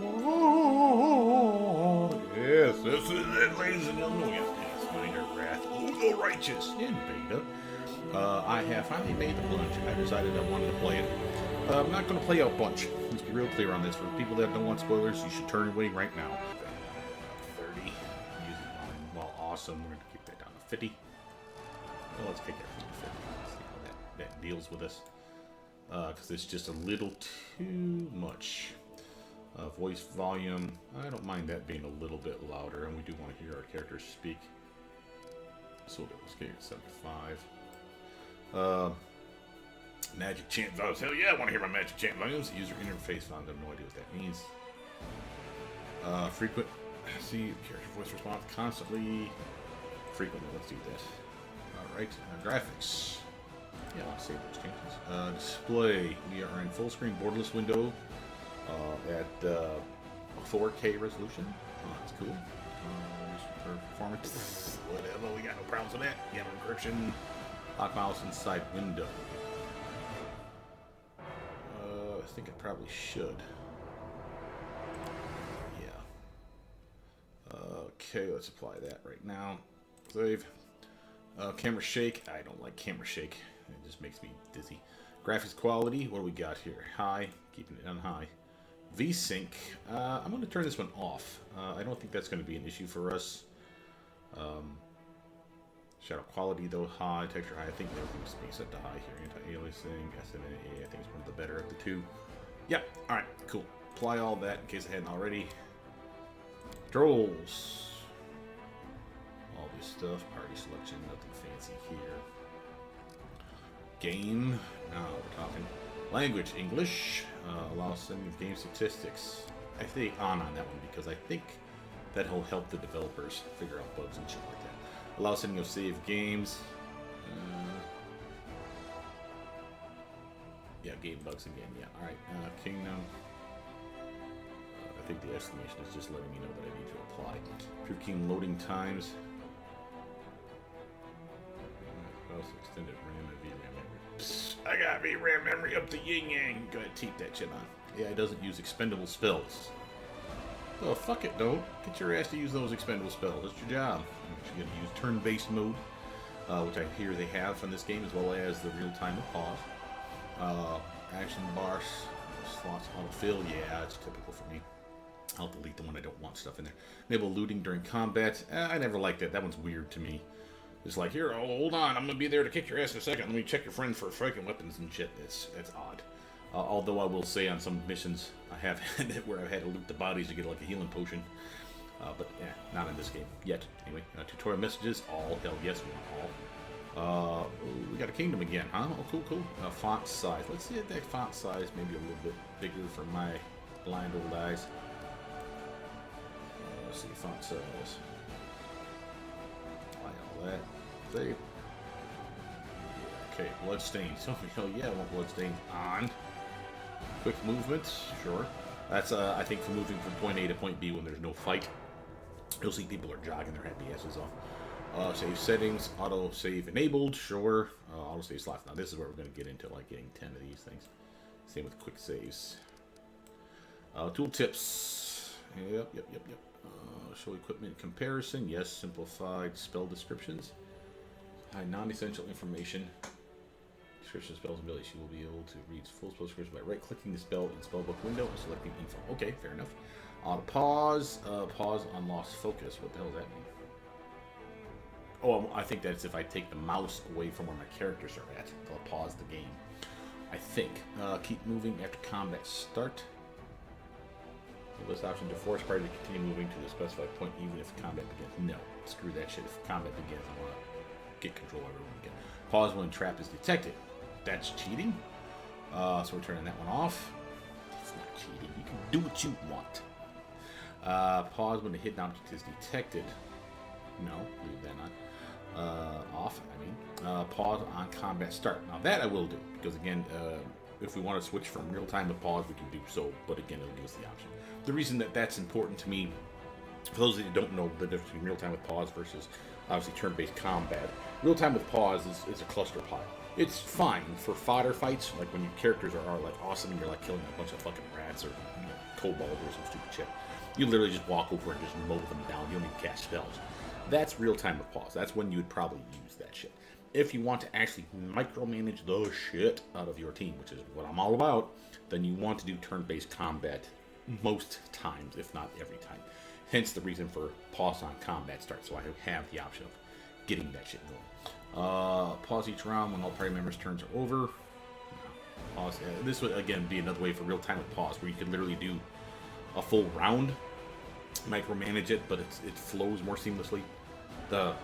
Oh, yes, this is it, ladies and gentlemen. Yes, Minor Wrath, the Righteous in beta. I have finally made the plunge. I decided I wanted to play it. I'm not going to play a bunch. Let's be real clear on this. For people that don't want spoilers, you should turn away right now. 30. Using well, awesome. We're going to kick that down to 50. Well, let's kick everything to 50. Let's see how that deals with us. Because it's just a little too much. Voice volume, I don't mind that being a little bit louder, and we do want to hear our characters speak. So let's get 75. Magic chant volumes. Hell yeah, I want to hear my magic chant volumes. User interface volume, I have no idea what that means. Frequent, see, character voice response constantly. Frequently, let's do that. Alright, graphics. Yeah, I'll save those changes. Display, we are in full screen borderless window. At 4K resolution. Oh, that's cool. Performance, whatever. We got no problems with that. Gamma encryption. Lock mouse inside window. I think I probably should. Yeah. Okay, let's apply that right now. Save. Camera shake. I don't like camera shake. It just makes me dizzy. Graphics quality. What do we got here? High. Keeping it on high. VSync, I'm going to turn this one off. I don't think that's going to be an issue for us. Shadow quality, though, high. Texture high. I think everything's being set to high here. Anti-aliasing, SNA, I think it's one of the better of the two. Yep, alright, cool. Apply all that in case I hadn't already. Controls. All this stuff. Party selection, nothing fancy here. Game. Now we're talking. Language, English, allows sending of game statistics. I say on that one because I think that'll help the developers figure out bugs and shit like that. Allow sending of save games. Yeah, game bugs again, yeah. Alright, Kingdom. I think the exclamation is just letting me know that I need to apply. True King loading times. Extended RAM and VRAM memory. Psst, I got VRAM memory up to yin yang. Go ahead, keep that shit on. Yeah, it doesn't use expendable spells. Oh, fuck it, don't. Get your ass to use those expendable spells. That's your job. You're going to use turn-based mode, which I hear they have in this game, as well as the real-time with pause. Action bars, slots autofill. Yeah, it's typical for me. I'll delete the one I don't want stuff in there. Enable looting during combat. I never liked that. That one's weird to me. It's like, here, oh, hold on, I'm going to be there to kick your ass in a second. Let me check your friend for freaking weapons and shit. That's odd. Although I will say on some missions I have had it where I've had to loot the bodies to get like a healing potion. But yeah, not in this game yet. Anyway, tutorial messages, all. Hell yes, we want all. We got a kingdom again, huh? Oh, cool, cool. Font size. Let's see if that font size maybe a little bit bigger for my blind old eyes. Let's see, font size. All that. Save. Okay, Bloodstained. So, yeah, I want Bloodstained on. Quick movements, sure. That's, I think, for moving from point A to point B when there's no fight. You'll see people are jogging their happy asses off. Save settings, auto save enabled, sure. Auto save slots. Now, this is where we're going to get into, like, getting 10 of these things. Same with quick saves. Tooltips. Yep. Show equipment comparison. Yes, simplified spell descriptions. Hide non-essential information. Description of spells and abilities. You will be able to read full spell description by right-clicking the spell in spellbook window and selecting info. Okay, fair enough. Auto pause. Pause on lost focus. What the hell does that mean? Oh, I think that's if I take the mouse away from where my characters are at. I'll pause the game. I think. Keep moving after combat start. This option to force party to continue moving to the specified point even if combat begins. No, screw that shit. If combat begins, I want to get control of everyone again. Pause when trap is detected. That's cheating. So we're turning that one off. It's not cheating. You can do what you want. Pause when the hidden object is detected. No, leave that on. Off, I mean. Pause on combat start. Now that I will do, because again, if we want to switch from real time to pause, we can do so, but again, it'll give us the option. The reason that that's important to me, for those of you who don't know the difference between real time with pause versus obviously turn-based combat, real time with pause is a cluster pile. It's fine for fodder fights, like when your characters are like awesome and you're like killing a bunch of fucking rats or kobolds or some stupid shit. You literally just walk over and just mow them down. You don't even cast spells. That's real time with pause. That's when you would probably use that shit. If you want to actually micromanage the shit out of your team, which is what I'm all about, then you want to do turn-based combat most times, if not every time. Hence the reason for pause on combat start, so I have the option of getting that shit going. Pause each round when all party members' turns are over. Pause. This would again be another way for real time with pause, where you could literally do a full round, micromanage it, but it flows more seamlessly.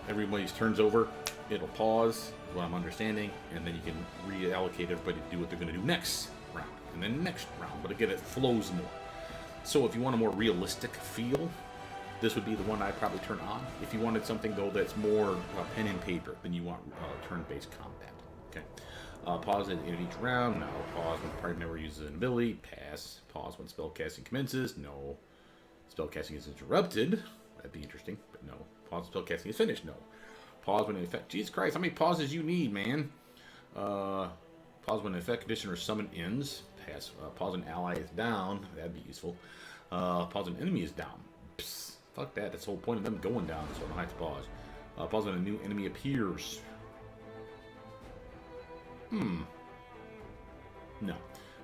Everybody's turns over, it'll pause, is what I'm understanding, and then you can reallocate everybody to do what they're going to do next round, and then next round. But again, it flows more. So if you want a more realistic feel, this would be the one I'd probably turn on. If you wanted something though that's more pen and paper, then you want turn-based combat. Okay. Pause at the end of each round. No. Pause when the party member uses an ability. Pass. Pause when spellcasting commences. No. Spellcasting is interrupted. That'd be interesting, but no. Pause when spellcasting is finished. No. Pause when an effect. Jesus Christ, how many pauses you need, man? Pause when an effect, condition, or summon ends. Pass. Pause when an ally is down. That'd be useful. Pause when an enemy is down. Psst. Fuck that. That's the whole point of them going down, so I don't have to pause. Pause when a new enemy appears. No.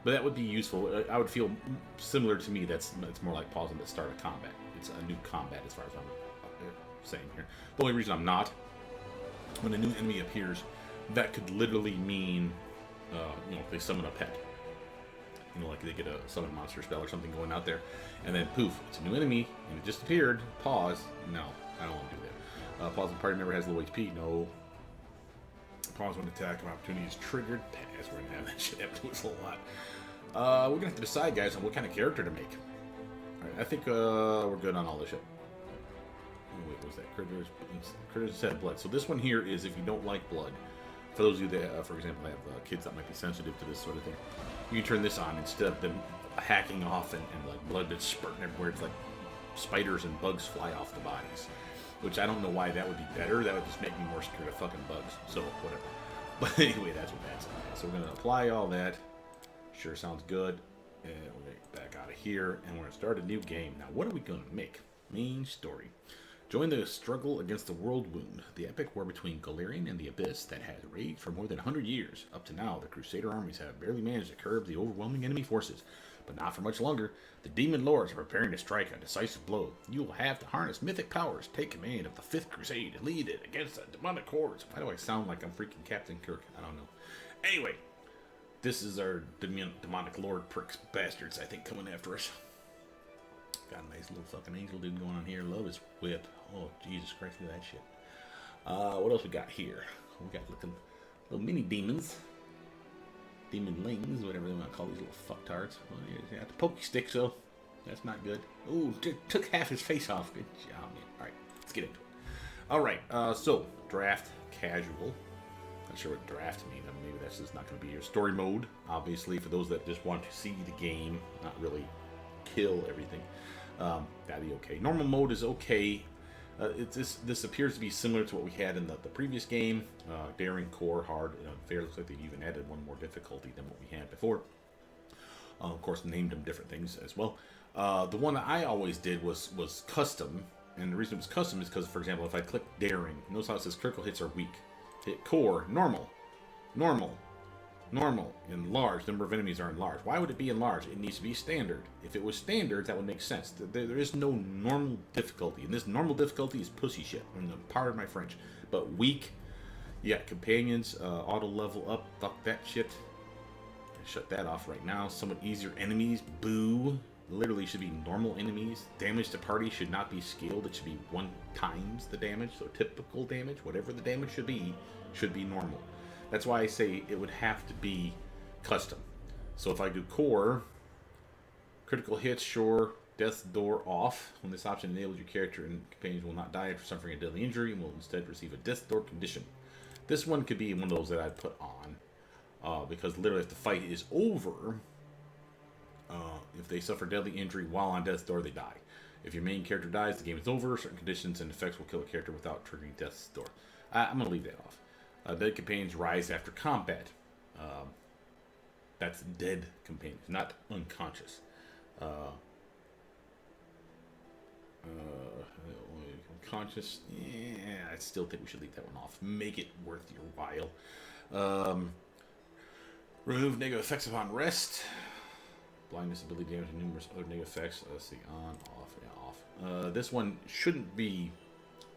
But that would be useful. I would feel similar to me. It's more like pausing the start of combat. It's a new combat as far as I'm saying here. The only reason I'm not, when a new enemy appears, that could literally mean, they summon a pet. Like they get a summon monster spell or something going out there, and then poof, it's a new enemy, and it just appeared. Pause. No, I don't want to do that. Pause when the party member has low HP. No. Pause when attack of opportunity is triggered. Pass. We're gonna have that shit happen to us a lot. We're gonna have to decide, guys, on what kind of character to make. All right, I think we're good on all this shit. Oh, wait, what's that? Critters instead of blood. So this one here is if you don't like blood. For those of you that, for example, have kids that might be sensitive to this sort of thing, you can turn this on instead of them hacking off and like blood that's spurting everywhere. It's like spiders and bugs fly off the bodies, which I don't know why that would be better. That would just make me more scared of fucking bugs. So whatever. But anyway, that's what that's on. So we're gonna apply all that. Sure sounds good. And we're gonna get back out of here, and we're gonna start a new game. Now, what are we gonna make? Main story. Join the struggle against the world wound, the epic war between Galarian and the Abyss that has raged for more than 100 years. Up to now, the Crusader armies have barely managed to curb the overwhelming enemy forces, but not for much longer. The Demon Lords are preparing to strike a decisive blow. You will have to harness mythic powers, take command of the 5th Crusade, and lead it against the demonic hordes. Why do I sound like I'm freaking Captain Kirk? I don't know. Anyway, this is our demonic lord pricks bastards, I think, coming after us. Got a nice little fucking angel dude going on here. Love his whip. Oh, Jesus Christ, look at that shit. What else we got here? We got little mini demons. Demonlings, whatever they want to call these little fucktards. Well, yeah, the pokey stick, so that's not good. Ooh, took half his face off. Good job, man. Alright, let's get into it. Alright, so, draft casual. Not sure what draft means. I mean, maybe that's just not going to be your story mode. Obviously, for those that just want to see the game, not really kill everything. That'd be okay. Normal mode is okay. This appears to be similar to what we had in the previous game. Daring, core, hard, fair. Looks like they've even added one more difficulty than what we had before. Of course, named them different things as well. The one that I always did was custom, and the reason it was custom is because, for example, if I click daring, notice how it says critical hits are weak. Hit core, normal, enlarged. Number of enemies are enlarged. Why would it be enlarged? It needs to be standard. If it was standard, that would make sense. There is no normal difficulty, and this normal difficulty is pussy shit. Pardon my French, but weak. You got companions, auto level up. Fuck that shit. Shut that off right now. Somewhat easier enemies. Boo. Literally should be normal enemies. Damage to party should not be scaled. It should be 1 times the damage. So typical damage, whatever the damage should be normal. That's why I say it would have to be custom. So if I do core, critical hits, sure, death's door off. When this option enables, your character and companions will not die after suffering a deadly injury and will instead receive a death's door condition. This one could be one of those that I'd put on because literally if the fight is over, if they suffer deadly injury while on death's door, they die. If your main character dies, the game is over. Certain conditions and effects will kill a character without triggering death's door. I'm going to leave that off. Dead companions rise after combat. That's dead companions, not unconscious. Unconscious, yeah, I still think we should leave that one off. Make it worth your while. Remove negative effects upon rest. Blindness, ability damage, and numerous other negative effects. Let's see, on, off, yeah, off. This one shouldn't be,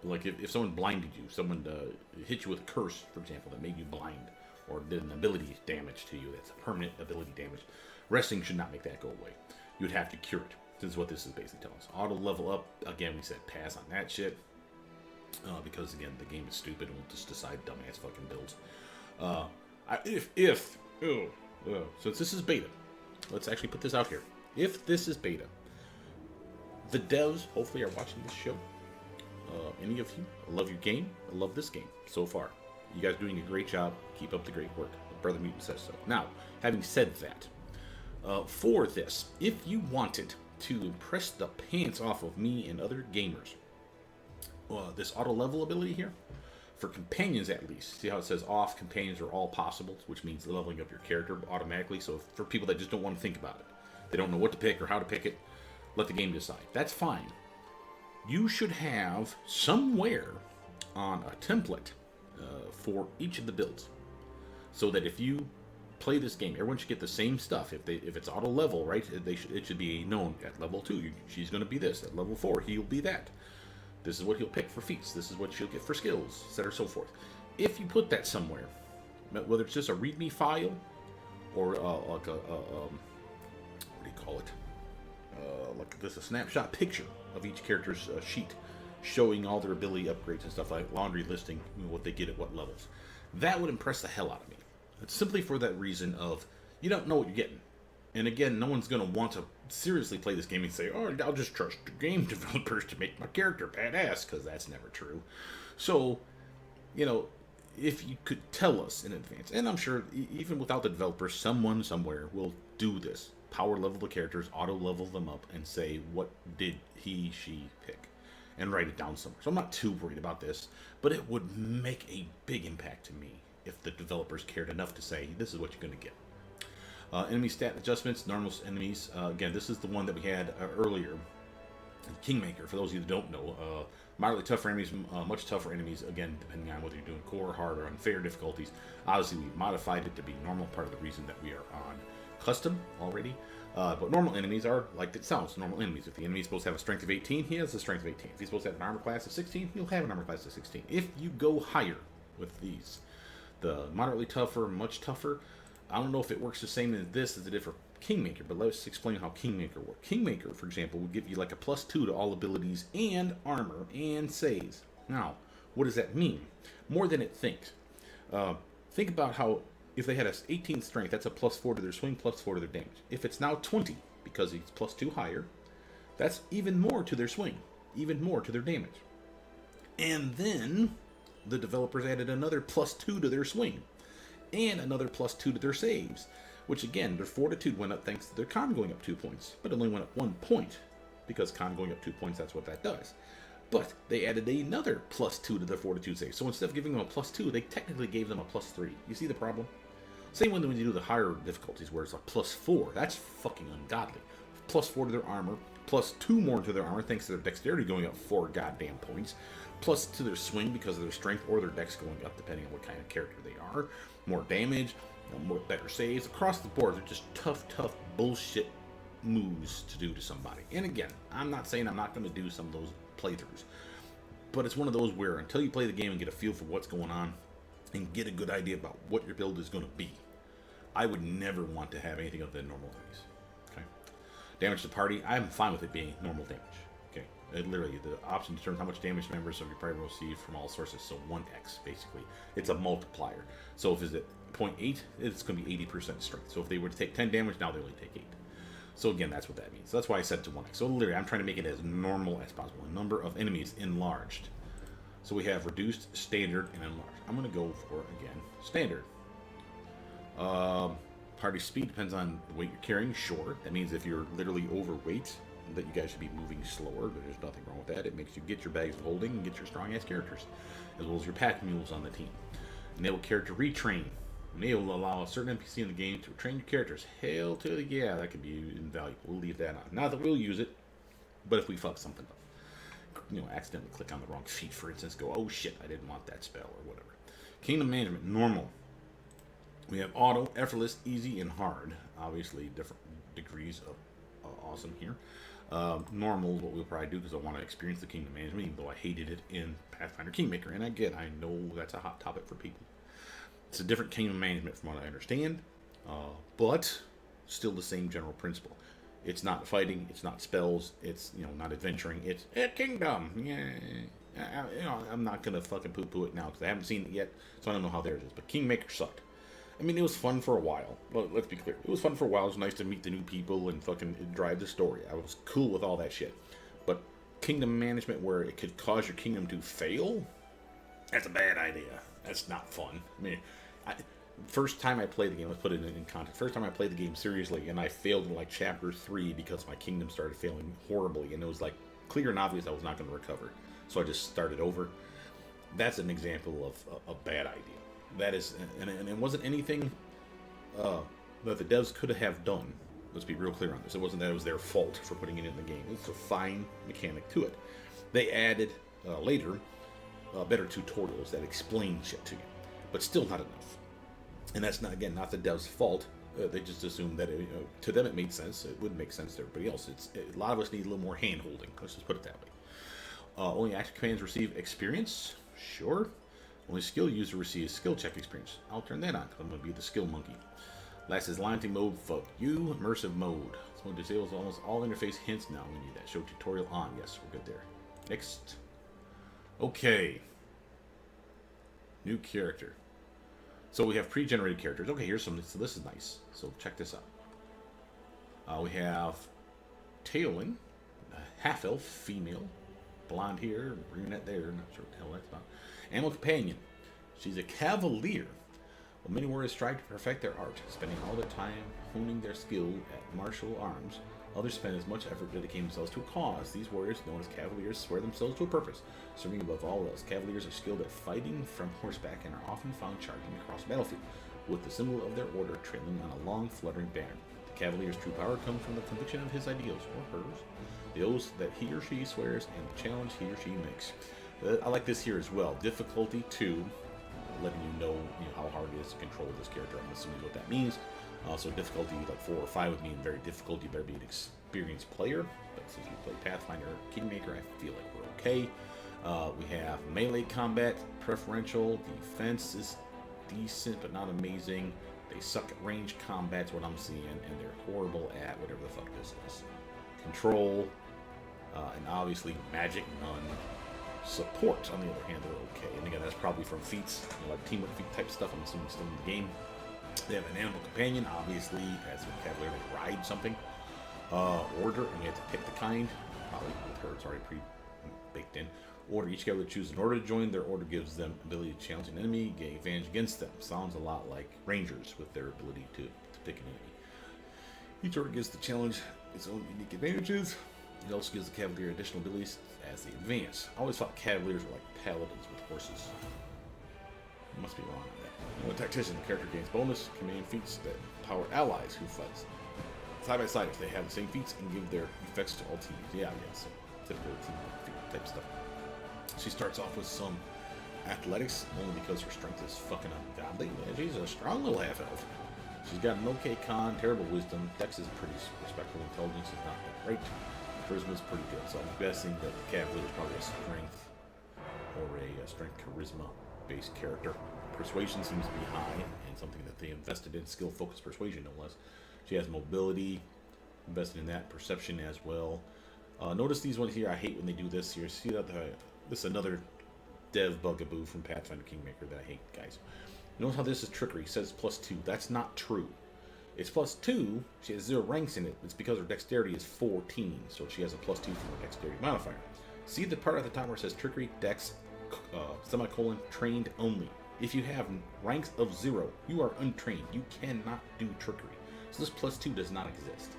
like, if someone blinded you, someone hit you with a curse, for example, that made you blind, or did an ability damage to you, that's a permanent ability damage. Resting should not make that go away. You would have to cure it. This is what this is basically telling us. Auto level up, again, we said pass on that shit. Because, again, the game is stupid and we'll just decide dumbass fucking builds. Since this is beta, let's actually put this out here. If this is beta, the devs hopefully are watching this show. Any of you, I love your game. I love this game so far. You guys are doing a great job. Keep up the great work. Brother Mutant says so. Now, having said that, for this, if you wanted to impress the pants off of me and other gamers, this auto level ability here, for companions at least, see how it says off, companions are all possible, which means leveling up your character automatically. So for people that just don't want to think about it, they don't know what to pick or how to pick it, let the game decide. That's fine. You should have somewhere on a template for each of the builds, so that if you play this game, everyone should get the same stuff. If it's auto level, right, it should be known at level 2. She's going to be this. At level 4, he'll be that. This is what he'll pick for feats. This is what she'll get for skills, etc. So forth. If you put that somewhere, whether it's just a README file or like a what do you call it? Like this, a snapshot picture of each character's sheet, showing all their ability upgrades and stuff, like laundry listing, what they get at what levels. That would impress the hell out of me. It's simply for that reason of you don't know what you're getting. And again, no one's going to want to seriously play this game and say, oh, I'll just trust the game developers to make my character badass, because that's never true. So, you know, if you could tell us in advance, and I'm sure even without the developers, someone somewhere will do this. Power level the characters, auto level them up, and say, what did he, she pick? And write it down somewhere. So I'm not too worried about this, but it would make a big impact to me if the developers cared enough to say, this is what you're going to get. Enemy stat adjustments, normal enemies. Again, this is the one that we had earlier. Kingmaker, for those of you that don't know. Moderately tougher enemies, much tougher enemies, again, depending on whether you're doing core, hard, or unfair difficulties. Obviously, we've modified it to be normal, part of the reason that we are on custom already. But normal enemies are like it sounds, normal enemies. If the enemy is supposed to have a strength of 18, he has a strength of 18. If he's supposed to have an armor class of 16, he'll have an armor class of 16. If you go higher with these, the moderately tougher, much tougher, I don't know if it works the same as this as it did for Kingmaker, but let's explain how Kingmaker works. Kingmaker, for example, will give you like a +2 to all abilities and armor and saves. Now, what does that mean? More than it thinks. Think about how if they had a 18 strength, that's a +4 to their swing, +4 to their damage. If it's now 20, because he's +2 higher, that's even more to their swing, even more to their damage. And then the developers added another +2 to their swing, and another +2 to their saves, which again, their fortitude went up thanks to their con going up 2 points, but it only went up 1 point, because con going up 2 points, that's what that does. But they added another +2 to their fortitude save, so instead of giving them a +2, they technically gave them a +3. You see the problem? Same when you do the higher difficulties, where it's a +4. That's fucking ungodly. +4 to their armor, +2 more to their armor, thanks to their dexterity going up 4 goddamn points, plus to their swing because of their strength or their dex going up, depending on what kind of character they are. More damage, more better saves. Across the board, they're just tough bullshit moves to do to somebody. And again, I'm not saying I'm not going to do some of those playthroughs, but it's one of those where until you play the game and get a feel for what's going on and get a good idea about what your build is going to be, I would never want to have anything other than normal enemies. Okay. Damage to party, I'm fine with it being normal damage. Okay. Literally, the option determines how much damage members of your party will receive from all sources. So 1x, basically. It's a multiplier. So if it's at 0.8, it's going to be 80% strength. So if they were to take 10 damage, now they only take 8. So again, that's what that means. So that's why I set it to 1x. So literally, I'm trying to make it as normal as possible. A number of enemies enlarged. So we have reduced, standard, and enlarged. I'm going to go for, again, standard. Party speed depends on the weight you're carrying. Sure. That means if you're literally overweight, that you guys should be moving slower, but there's nothing wrong with that. It makes you get your bags of holding and get your strong-ass characters, as well as your pack mules on the team. Enable character retrain. Enable allow a certain NPC in the game to train your characters. Hell to the yeah, that could be invaluable. We'll leave that on. Not that we'll use it, but if we fuck something up, accidentally click on the wrong feat, for instance, go, oh shit, I didn't want that spell or whatever. Kingdom management, normal. We have auto, effortless, easy, and hard. Obviously, different degrees of awesome here. Normal is what we'll probably do because I want to experience the kingdom management, even though I hated it in Pathfinder Kingmaker. And again, I know that's a hot topic for people. It's a different kingdom management from what I understand, but still the same general principle. It's not fighting, it's not spells, it's not adventuring. It's a kingdom. Yeah, I'm not gonna fucking poo-poo it now because I haven't seen it yet, so I don't know how theirs is. But Kingmaker sucked. I mean, it was fun for a while. But let's be clear, it was fun for a while. It was nice to meet the new people and fucking drive the story. I was cool with all that shit. But kingdom management where it could cause your kingdom to fail, that's a bad idea. That's not fun. I mean, first time I played the game, let's put it in context. First time I played the game seriously, and I failed in like chapter 3 because my kingdom started failing horribly, and it was like clear and obvious I was not going to recover. So I just started over. That's an example of a bad idea. That is, and it wasn't anything that the devs could have done. Let's be real clear on this. It wasn't that it was their fault for putting it in the game. It's a fine mechanic to it. They added later better tutorials that explain shit to you, but still not enough. And that's not the devs' fault. They just assumed that to them it made sense. It wouldn't make sense to everybody else. A lot of us need a little more hand holding. Let's just put it that way. Only active commands receive experience. Sure. Only skill user receives skill check experience. I'll turn that on because I'm going to be the skill monkey. Last is Lion mode. Fuck you. Immersive mode. This one disables almost all interface hints. Now we need that. Show tutorial on. Yes, we're good there. Next. Okay. New character. So we have pre-generated characters. Okay, here's some. So this is nice. So check this out. We have Tailwind, half-elf, female, blonde hair, brunette there. Not sure what the hell that's about. Animal companion. She's a Cavalier. Well, many warriors strive to perfect their art, spending all their time honing their skill at martial arms. Others spend as much effort dedicating themselves to a cause. These warriors, known as Cavaliers, swear themselves to a purpose, serving above all else. Cavaliers are skilled at fighting from horseback and are often found charging across the battlefield, with the symbol of their order trailing on a long, fluttering banner. The Cavalier's true power comes from the conviction of his ideals, or hers, the oaths that he or she swears, and the challenge he or she makes. I like this here as well. Difficulty 2, letting you know how hard it is to control this character. I'm assuming what that means. So difficulty like 4 or 5 would mean very difficult. You better be an experienced player. But since we play Pathfinder Kingmaker, I feel like we're okay. We have melee combat, preferential. Defense is decent, but not amazing. They suck at range combat's what I'm seeing, and they're horrible at whatever the fuck this is. Control, and obviously magic none. Support, on the other hand, they're okay. And again, that's probably from feats, like teamwork feat type stuff. I'm assuming still in the game. They have an animal companion, obviously, as a Cavalier, they ride something. Order, and we have to pick the kind. Probably with her, it's already pre-baked in. Order, each Cavalier chooses an order to join. Their order gives them ability to challenge an enemy, gain advantage against them. Sounds a lot like Rangers with their ability to pick an enemy. Each order gives the challenge its own unique advantages. It also gives the Cavalier additional abilities as they advance. I always thought Cavaliers were like paladins with horses. I must be wrong on that. When a tactician, the character gains bonus command feats that power allies who fight side by side if they have the same feats and give their effects to all teams. Yeah, so typical team type stuff. She starts off with some athletics, only because her strength is fucking ungodly. She's a strong little half-elf. She's got an okay con, terrible wisdom. Dex is pretty respectable. Intelligence is not that great. Charisma is pretty good. So I'm guessing that the Cavalier is probably a strength or a strength charisma based character. Persuasion seems to be high and something that they invested in. Skill focused persuasion, no less. She has mobility, invested in that. Perception as well. Notice these ones here. I hate when they do this here. See that this is another dev bugaboo from Pathfinder Kingmaker that I hate, guys. Notice how this is trickery. It says +2. That's not true. It's +2. She has 0 ranks in it. It's because her dexterity is 14, so she has a +2 from her dexterity modifier. See the part at the top where it says trickery, dex, semicolon, trained only. If you have ranks of 0, you are untrained. You cannot do trickery. So this +2 does not exist.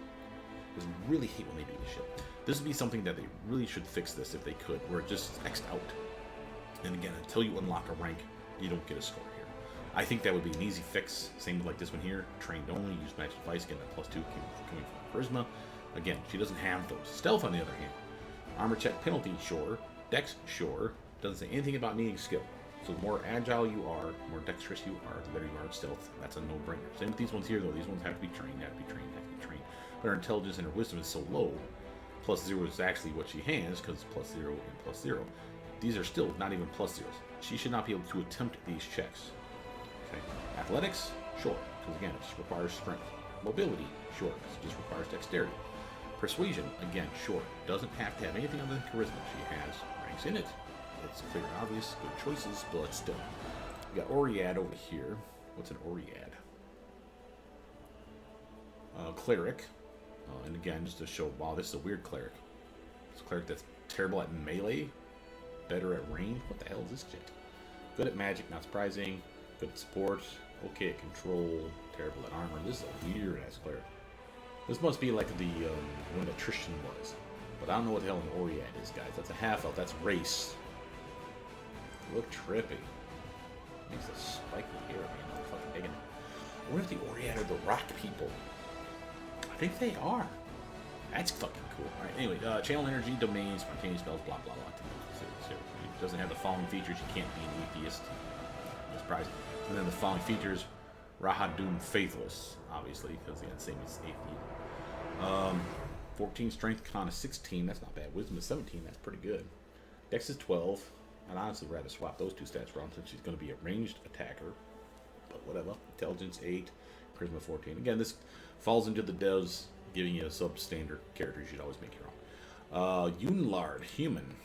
I really hate when they do this shit. This would be something that they really should fix this if they could, where it just X'd out. And again, until you unlock a rank, you don't get a score here. I think that would be an easy fix. Same with like this one here. Trained only, use magic device, getting a +2 coming from charisma. Again, she doesn't have those. Stealth, on the other hand. Armor check penalty, sure. Dex, sure. Doesn't say anything about needing skill. So the more agile you are, the more dexterous you are, the better you are at stealth. That's a no-brainer. Same with these ones here, though. These ones have to be trained, But her intelligence and her wisdom is so low. +0 is actually what she has, because +0 and +0. These are still not even +0s. She should not be able to attempt these checks. Okay. Athletics, sure, because again, it just requires strength. Mobility, sure, because it just requires dexterity. Persuasion, again, sure, doesn't have to have anything other than charisma. She has ranks in it. It's clear and obvious, good choices, but still. We got Oriad over here. What's an Oriad? Cleric. And again, just to show, wow, this is a weird cleric. It's a cleric that's terrible at melee, better at range. What the hell is this chick? Good at magic, not surprising. Good at support, okay at control, terrible at armor. This is a weird ass cleric. This must be like the one that Tristan was. But I don't know what the hell an Oriad is, guys. That's a half elf, that's race. Look trippy. Makes a spiky hair, man. I'm fucking digging it. What if the Oriad are the rock people? I think they are. That's fucking cool. Alright, anyway, channel energy, domains, spontaneous spells, blah, blah, blah. So it doesn't have the following features. You can't be an atheist. No surprise. And then the following features, Rahadum Faithless, obviously, because the same as atheist. 14 strength, con is 16. That's not bad. Wisdom is 17. That's pretty good. Dex is 12. I'd honestly rather swap those two stats around since she's going to be a ranged attacker. But whatever. Intelligence 8. Charisma 14. Again, this falls into the devs giving you a substandard character. You should always make your own. Unlard, human.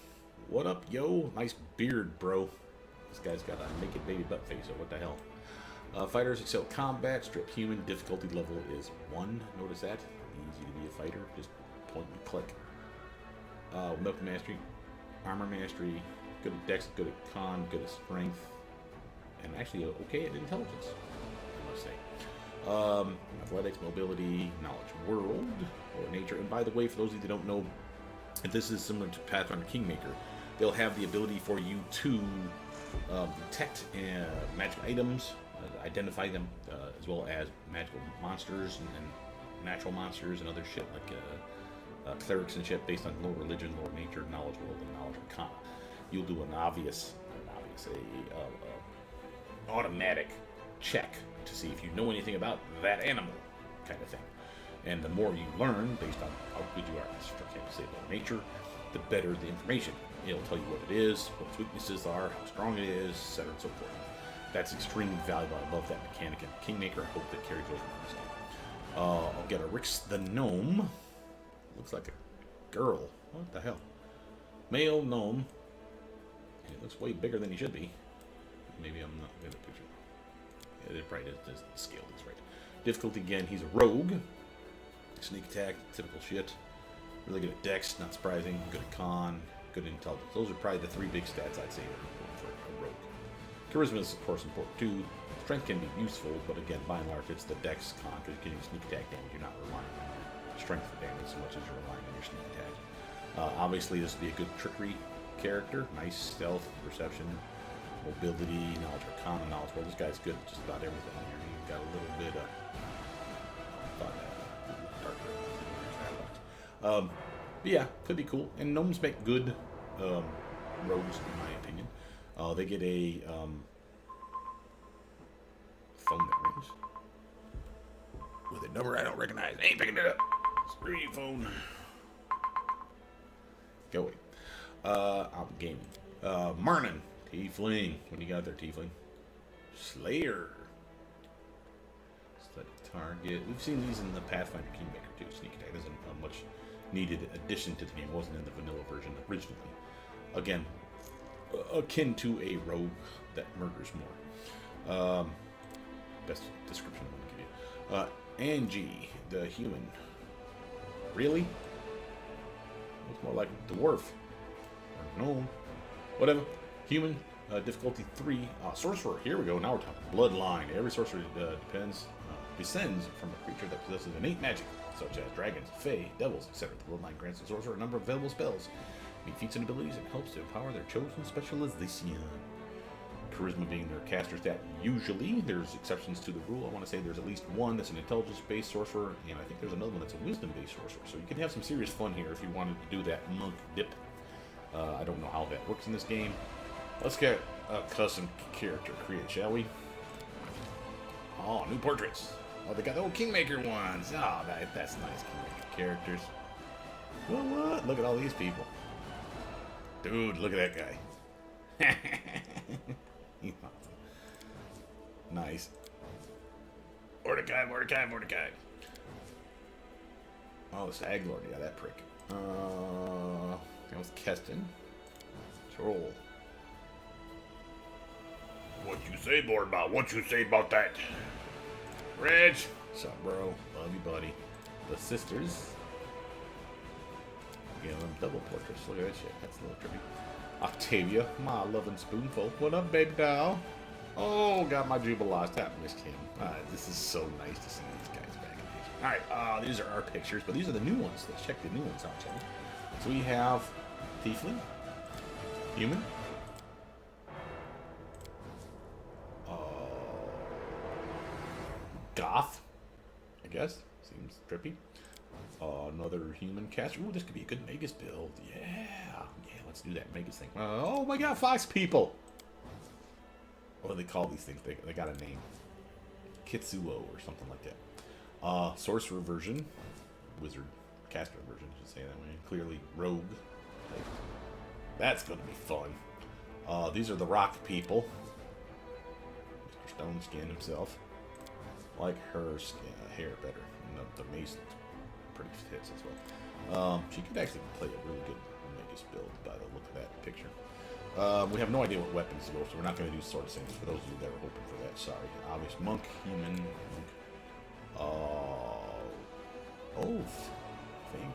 What up, yo? Nice beard, bro. This guy's got a naked baby butt face, so what the hell? Fighters excel combat. Strip human. Difficulty level is 1. Notice that. Easy to be a fighter. Just point and click. Milk mastery. Armor mastery. Good at dex, good at con, good at strength. And actually okay at intelligence, I must say. Athletics, mobility, knowledge world, or nature. And by the way, for those of you that don't know, if this is similar to Pathfinder Kingmaker, they'll have the ability for you to detect magic items, identify them, as well as magical monsters and natural monsters and other shit like clerics and shit based on lore religion, lore nature, knowledge world, and knowledge arcana. You'll do an automatic check to see if you know anything about that animal, kind of thing. And the more you learn, based on how good you are at about nature, the better the information. It'll tell you what it is, what its weaknesses are, how strong it is, etc. and so forth. That's extremely valuable. I love that mechanic in Kingmaker. I hope that carries over in this game. I'll get a Rix the Gnome. Looks like a girl. What the hell? Male gnome. It looks way bigger than he should be. Maybe I'm not good at the picture. Yeah, it probably does the scale is right. Difficulty again, he's a rogue. Sneak attack, typical shit. Really good at dex, not surprising. Good at con, good at intelligence. Those are probably the 3 big stats I'd say are important for a rogue. Charisma is of course important too. Strength can be useful, but again, by and large, it's the dex con, because you're getting sneak attack damage. You're not relying on your strength for damage so much as you're relying on your sneak attack. Obviously, this would be a good trickery character. Nice stealth, perception, mobility, knowledge arcana, knowledge world. This guy's good at just about everything here. He's got a little bit of darker. But yeah, could be cool. And gnomes make good rogues, in my opinion. They get a phone that rings with a number I don't recognize. I ain't picking it up. Screw you, phone. Go away. I'm gaming. Marnin, Tiefling. What do you got there, Tiefling? Slayer. Study target. We've seen these in the Pathfinder Kingmaker too. Sneak attack isn't a much needed addition to the game. It wasn't in the vanilla version originally. Again, akin to a rogue that murders more. Best description I'm going to give you. Angie, the human. Really? Looks more like a dwarf. Or gnome. Whatever. Human. Difficulty 3. Sorcerer. Here we go. Now we're talking bloodline. Every sorcerer descends from a creature that possesses innate magic, such as dragons, fae, devils, etc. The bloodline grants the sorcerer a number of available spells, feats and abilities, and helps to empower their chosen specialization. charisma being their caster stat. Usually, there's exceptions to the rule. I want to say there's at least one that's an intelligence-based sorcerer, and I think there's another one that's a wisdom-based sorcerer. So you can have some serious fun here if you wanted to do that monk dip. I don't know how that works in this game. Let's get a custom character created, shall we? Oh, new portraits. Oh, they got the old Kingmaker ones. Oh, that's nice Kingmaker characters. What? Look at all these people. Dude, look at that guy. Nice. Mordecai. Oh, the Stag Lord. Yeah, that prick. That was Keston. Troll. What you say, Boardbot? What you say about that? Reg. What's up, bro? Love you, buddy. The sisters. Yeah, them double portraits. Look at that shit. That's a little trippy. Octavia, my loving spoonful. What up, baby doll? Oh, got my Jubilost. I missed him. This is so nice to see these guys back in action. Alright, these are our pictures, but these are the new ones. Let's check the new ones out, shall we? So we have Tiefling, Human, Goth, I guess. Seems trippy. Another human caster. Ooh, this could be a good Magus build. Yeah, let's do that Magus thing. Oh my god, Fox people! What do they call these things? They got a name. Kitsuo or something like that. Sorcerer version. Wizard caster version, I should say that way. Clearly rogue. That's going to be fun. These are the rock people. Mr. Stone Skin himself. Like her hair better. The mace pretty fits as well. She could actually play a really good Magus build by the look of that picture. We have no idea what weapons to go, so we're not going to do sword saints for those of you that are hoping for that. Sorry. Obvious monk, human, monk. Oath, I think.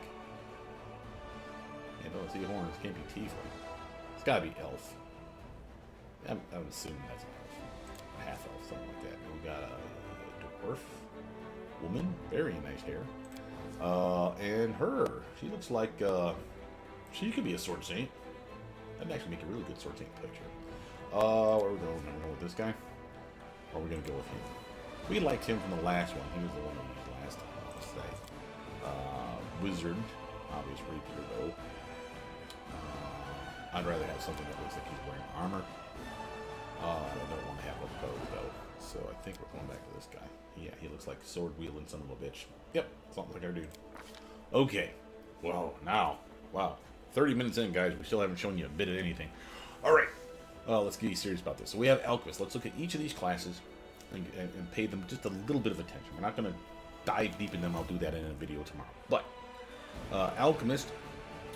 Yeah, don't see horns. Can't be tiefling. It's got to be elf. I'm assuming that's an elf. Half elf, something like that. And we got a dwarf woman, very nice hair. And her, she looks like she could be a sword saint. That'd actually make a really good sword saint picture. Where are we going? We're going with this guy? Or are we going to go with him? We liked him from the last one. He was the one we used last time, I'll say. Wizard, obvious rapier though. I'd rather have something that looks like he's wearing armor. I don't want to have a bow though. So I think we're going back to this guy. Yeah, he looks like sword wielding son of a bitch. Yep, something like our dude. Okay. Whoa, now. Wow. 30 minutes in, guys. We still haven't shown you a bit of anything. Alright. Let's get serious about this. So we have Alchemist. Let's look at each of these classes and pay them just a little bit of attention. We're not going to dive deep in them. I'll do that in a video tomorrow. But Alchemist,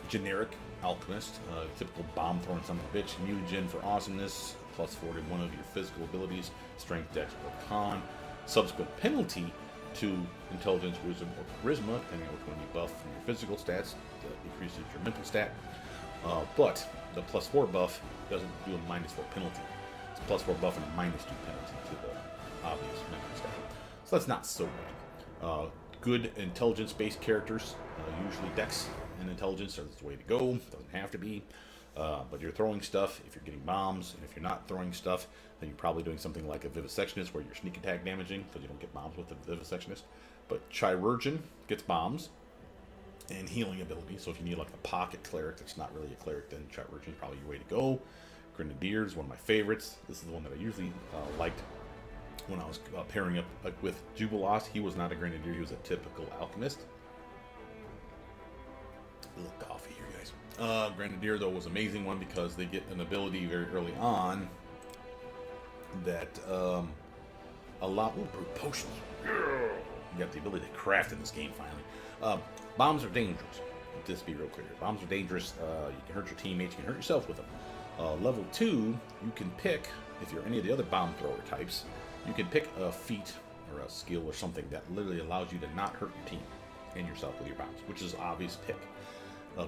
generic Alchemist, typical bomb throwing son of a bitch, mutagen for awesomeness, +4 to one of your physical abilities, strength, dex, or con. Subsequent penalty to intelligence, wisdom, or charisma, depending on which one you buff from your physical stats, that increases your mental stat. But the +4 buff doesn't do a -4 penalty. It's a +4 buff and a -2 penalty to the obvious mental stat. So that's not so bad. Good intelligence-based characters, usually dex and intelligence are the way to go. Doesn't have to be. But you're throwing stuff if you're getting bombs, and if you're not throwing stuff, then you're probably doing something like a Vivisectionist where you're sneak attack damaging, because you don't get bombs with the Vivisectionist. But Chirurgeon gets bombs and healing ability, so if you need like a pocket cleric that's not really a cleric, then Chirurgeon is probably your way to go. Grenadiers, one of my favorites. This is the one that I usually liked when I was pairing up with Jubilost. He was not a Grenadier, he was a typical Alchemist. A little coffee here, guys. Grenadier, though, was an amazing one because they get an ability very early on that allow... Ooh, brute potions. You got the ability to craft in this game, finally. Bombs are dangerous. Let's be real clear. Bombs are dangerous. You can hurt your teammates. You can hurt yourself with them. Level 2, you can pick, if you're any of the other bomb thrower types, you can pick a feat or a skill or something that literally allows you to not hurt your team and yourself with your bombs, which is an obvious pick.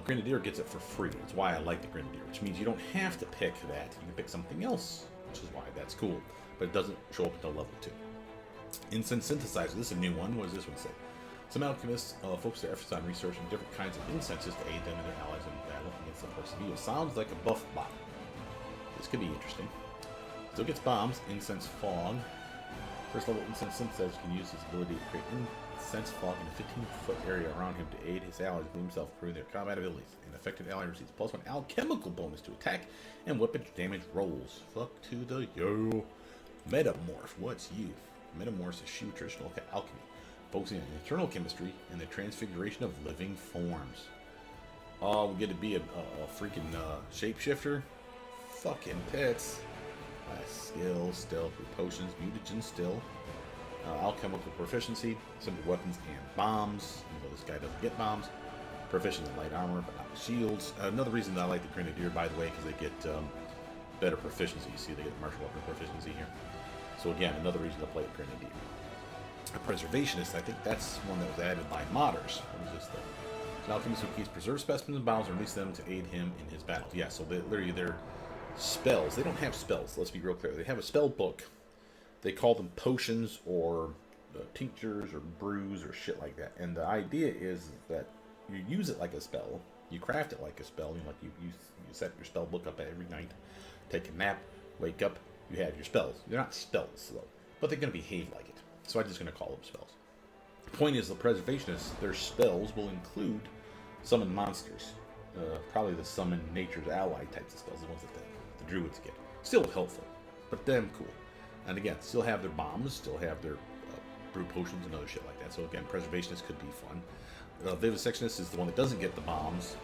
Grenadier gets it for free. That's why I like the Grenadier, which means you don't have to pick that. You can pick something else, which is why that's cool. But it doesn't show up until level 2. Incense Synthesizer. This is a new one. What does this one say? Some alchemists focus their efforts on researching different kinds of incenses to aid them and their allies in battle against the force of evil. Sounds like a buff bot. This could be interesting. Still gets bombs. Incense Fog. First level Incense Synthesizer can use his ability to create incense fog in a 15-foot area around him to aid his allies and himself through their combat abilities. An affected ally receives +1 alchemical bonus to attack and weapon damage rolls. Fuck to the yo. Metamorph. What's you? Metamorphs eschew traditional alchemy, focusing on internal chemistry and the transfiguration of living forms. Oh, we get to be a freaking shapeshifter? Fucking pits. Skill, stealth, potions, mutagen still. Alchemical proficiency, simple weapons and bombs. Even though this guy doesn't get bombs. Proficient in light armor, but not shields. Another reason that I like the Grenadier, by the way, because they get better proficiency. You see, they get martial weapon proficiency here. So again, another reason to play the Grenadier. A Preservationist, I think that's one that was added by modders. What is this thing? An Alchemist who keeps preserved specimens and bombs and release them to aid him in his battles. Yeah, so they're spells. They don't have spells, let's be real clear. They have a spell book. They call them potions or tinctures or brews or shit like that. And the idea is that you use it like a spell. You craft it like a spell. You know, like you set your spell book up every night, take a nap, wake up, you have your spells. They're not spells, though, but they're going to behave like it. So I'm just going to call them spells. The point is, the Preservationists, their spells will include summon monsters. Probably the summon nature's ally types of spells, the ones that the Druids get. Still helpful, but damn cool. And again, still have their bombs, still have their brew potions and other shit like that. So again, Preservationist could be fun. Vivisectionist is the one that doesn't get the bombs,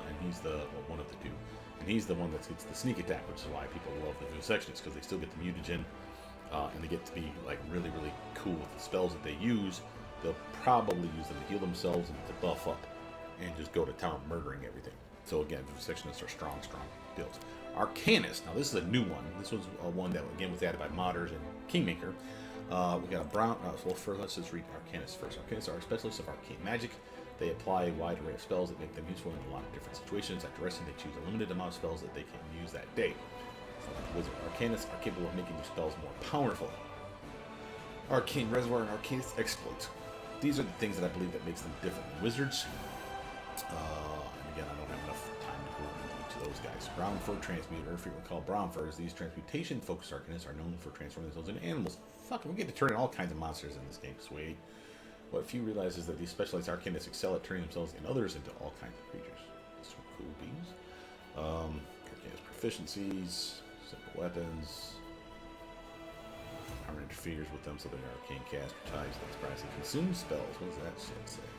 and he's the one of the two. And he's the one that gets the sneak attack, which is why people love the Vivisectionists, because they still get the mutagen, and they get to be like really, really cool with the spells that they use. They'll probably use them to heal themselves and to buff up, and just go to town murdering everything. So again, Vivisectionists are strong builds. Arcanist. Now this is a new one. This was one that again was added by modders and Kingmaker. We got a brown. Well, first let's just read Arcanists first. Arcanists are specialists of arcane magic. They apply a wide array of spells that make them useful in a lot of different situations. After resting, they choose a limited amount of spells that they can use that day. So like wizard Arcanists are capable of making their spells more powerful. Arcane Reservoir and Arcanist exploits. These are the things that I believe that makes them different than wizards. And again, I don't have enough time to go into each of those guys. Brown Fur Transmuter, frequently called Brown Furs. These transmutation-focused Arcanists are known for transforming themselves into animals. Fuck, we get to turn in all kinds of monsters in this game. Sweet. What few realize is that these specialized Arcanists excel at turning themselves and others into all kinds of creatures. Some cool bees. Arcanist proficiencies, simple weapons. Armor interferes with them, so they're arcane caster types. That's pricey. Consume spells. What does that shit say?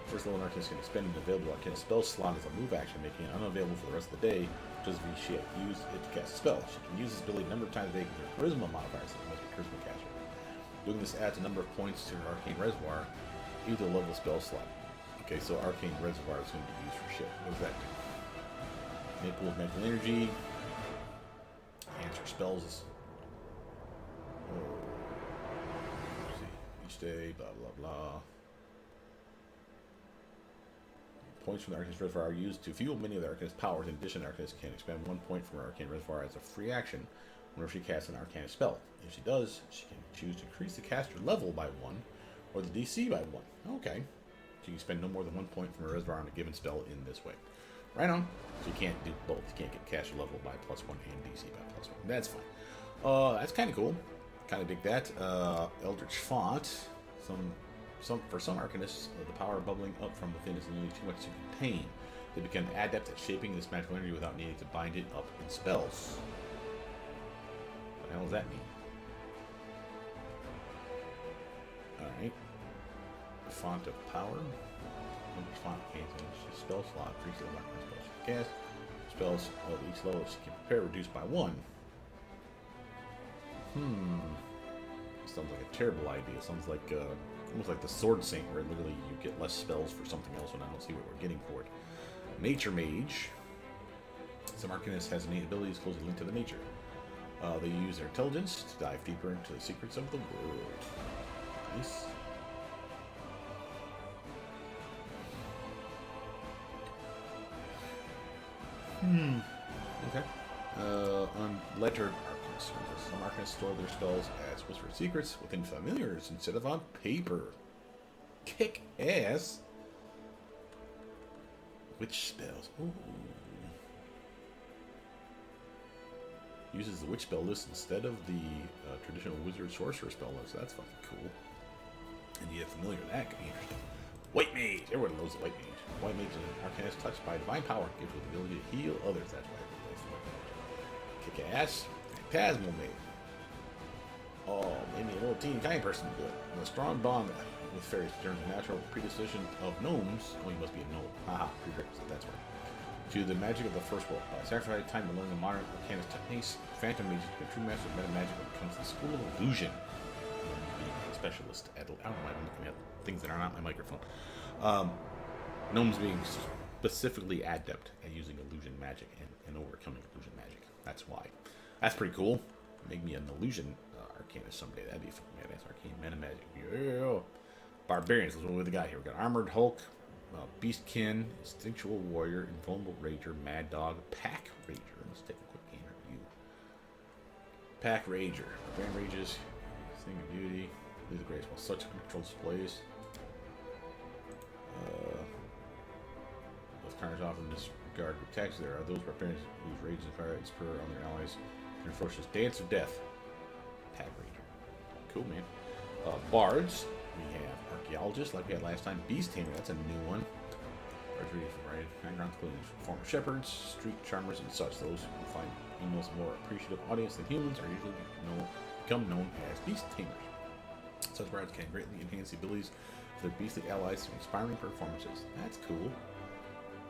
First level Arcanist can expend an available Arcanist spell slot as a move action, making it unavailable for the rest of the day. Just as she use it to cast a spell. She can use this ability a number of times a day with her charisma modifier, so it must be charisma caster. Doing this adds a number of points to her Arcane Reservoir, either level spell slot. Okay, so Arcane Reservoir is going to be used for shit. What does that do? Maple of mental energy. Enhance her spells. Let's see. Each day, blah blah blah. Points from the Arcane Reservoir are used to fuel many of the Arcanist powers. In addition, the Arcanist can expend 1 point from her Arcane Reservoir as a free action whenever she casts an Arcanist spell. If she does, she can choose to increase the caster level by 1 or the DC by 1. Okay. She can spend no more than 1 point from her reservoir on a given spell in this way. Right on. So you can't do both. You can't get caster level by +1 and DC by +1. That's fine. That's kind of cool. Kind of dig that. Eldritch Font. For some Arcanists, the power bubbling up from within is nearly too much to contain. They become adept at shaping this magical energy without needing to bind it up in spells. What the hell does that mean? Alright. The Font of Power. Font gains a spell slot. Free skill mark spells she can cast. Spells of each level she can prepare reduced by 1. Sounds like a terrible idea. Sounds like almost like the Sword Saint, where literally you get less spells for something else, and I don't see what we're getting for it. Nature Mage. Some Arcanists has innate abilities closely linked to the nature. They use their intelligence to dive deeper into the secrets of the world. Nice. Okay. Unlettered Arcanists. Some Arcanists store their spells as whispered secrets within familiars instead of on paper. Kick ass. Which spells? Ooh. Uses the witch spell list instead of the traditional wizard sorcerer spell list. That's fucking cool. And you get familiar with that, could be interesting. White Mage! Everyone knows the White Mage. White Mage is an arcanist touched by divine power, gives with the ability to heal others. That's why everyone likes the White Mage. Kick ass. Phantasmal Mage. Oh, maybe a little teeny tiny person would do it. A strong bond with fairies turns the natural predisposition of gnomes. Oh, you must be a gnome. Haha, prerequisite, that's right. To the magic of the first world. By sacrificing time to learn the modern arcanist techniques, Phantom Mage is a true master of meta magic when it comes to the school of illusion. Being a specialist at, I don't know why I'm looking at things that are not my microphone. Gnomes being specifically adept at using illusion magic and overcoming illusion magic. That's why. That's pretty cool. Make me an illusion arcanist someday. That'd be fucking badass. Arcane meta magic. Yeah. Barbarians. That's what we got here. We got Armored Hulk. Beastkin, Instinctual Warrior, Invulnerable Rager, Mad Dog, Pack Rager. Let's take a quick game review. Pack Rager. Barbarian Rages, Thing of Beauty, Leave the Grace while such control displays. Both carnage often disregard attacks. There are those barbarians whose rage and fire spur on their allies and ferocious dance of death. Pack Rager. Cool, man. Bards. We have Archaeologist, like we had last time. Beast Tamer, that's a new one. Bards reading for variety backgrounds, including former shepherds, street charmers, and such. Those who find females a more appreciative audience than humans are usually become known as Beast Tamers. Such bards can greatly enhance the abilities of their beastly allies through inspiring performances. That's cool.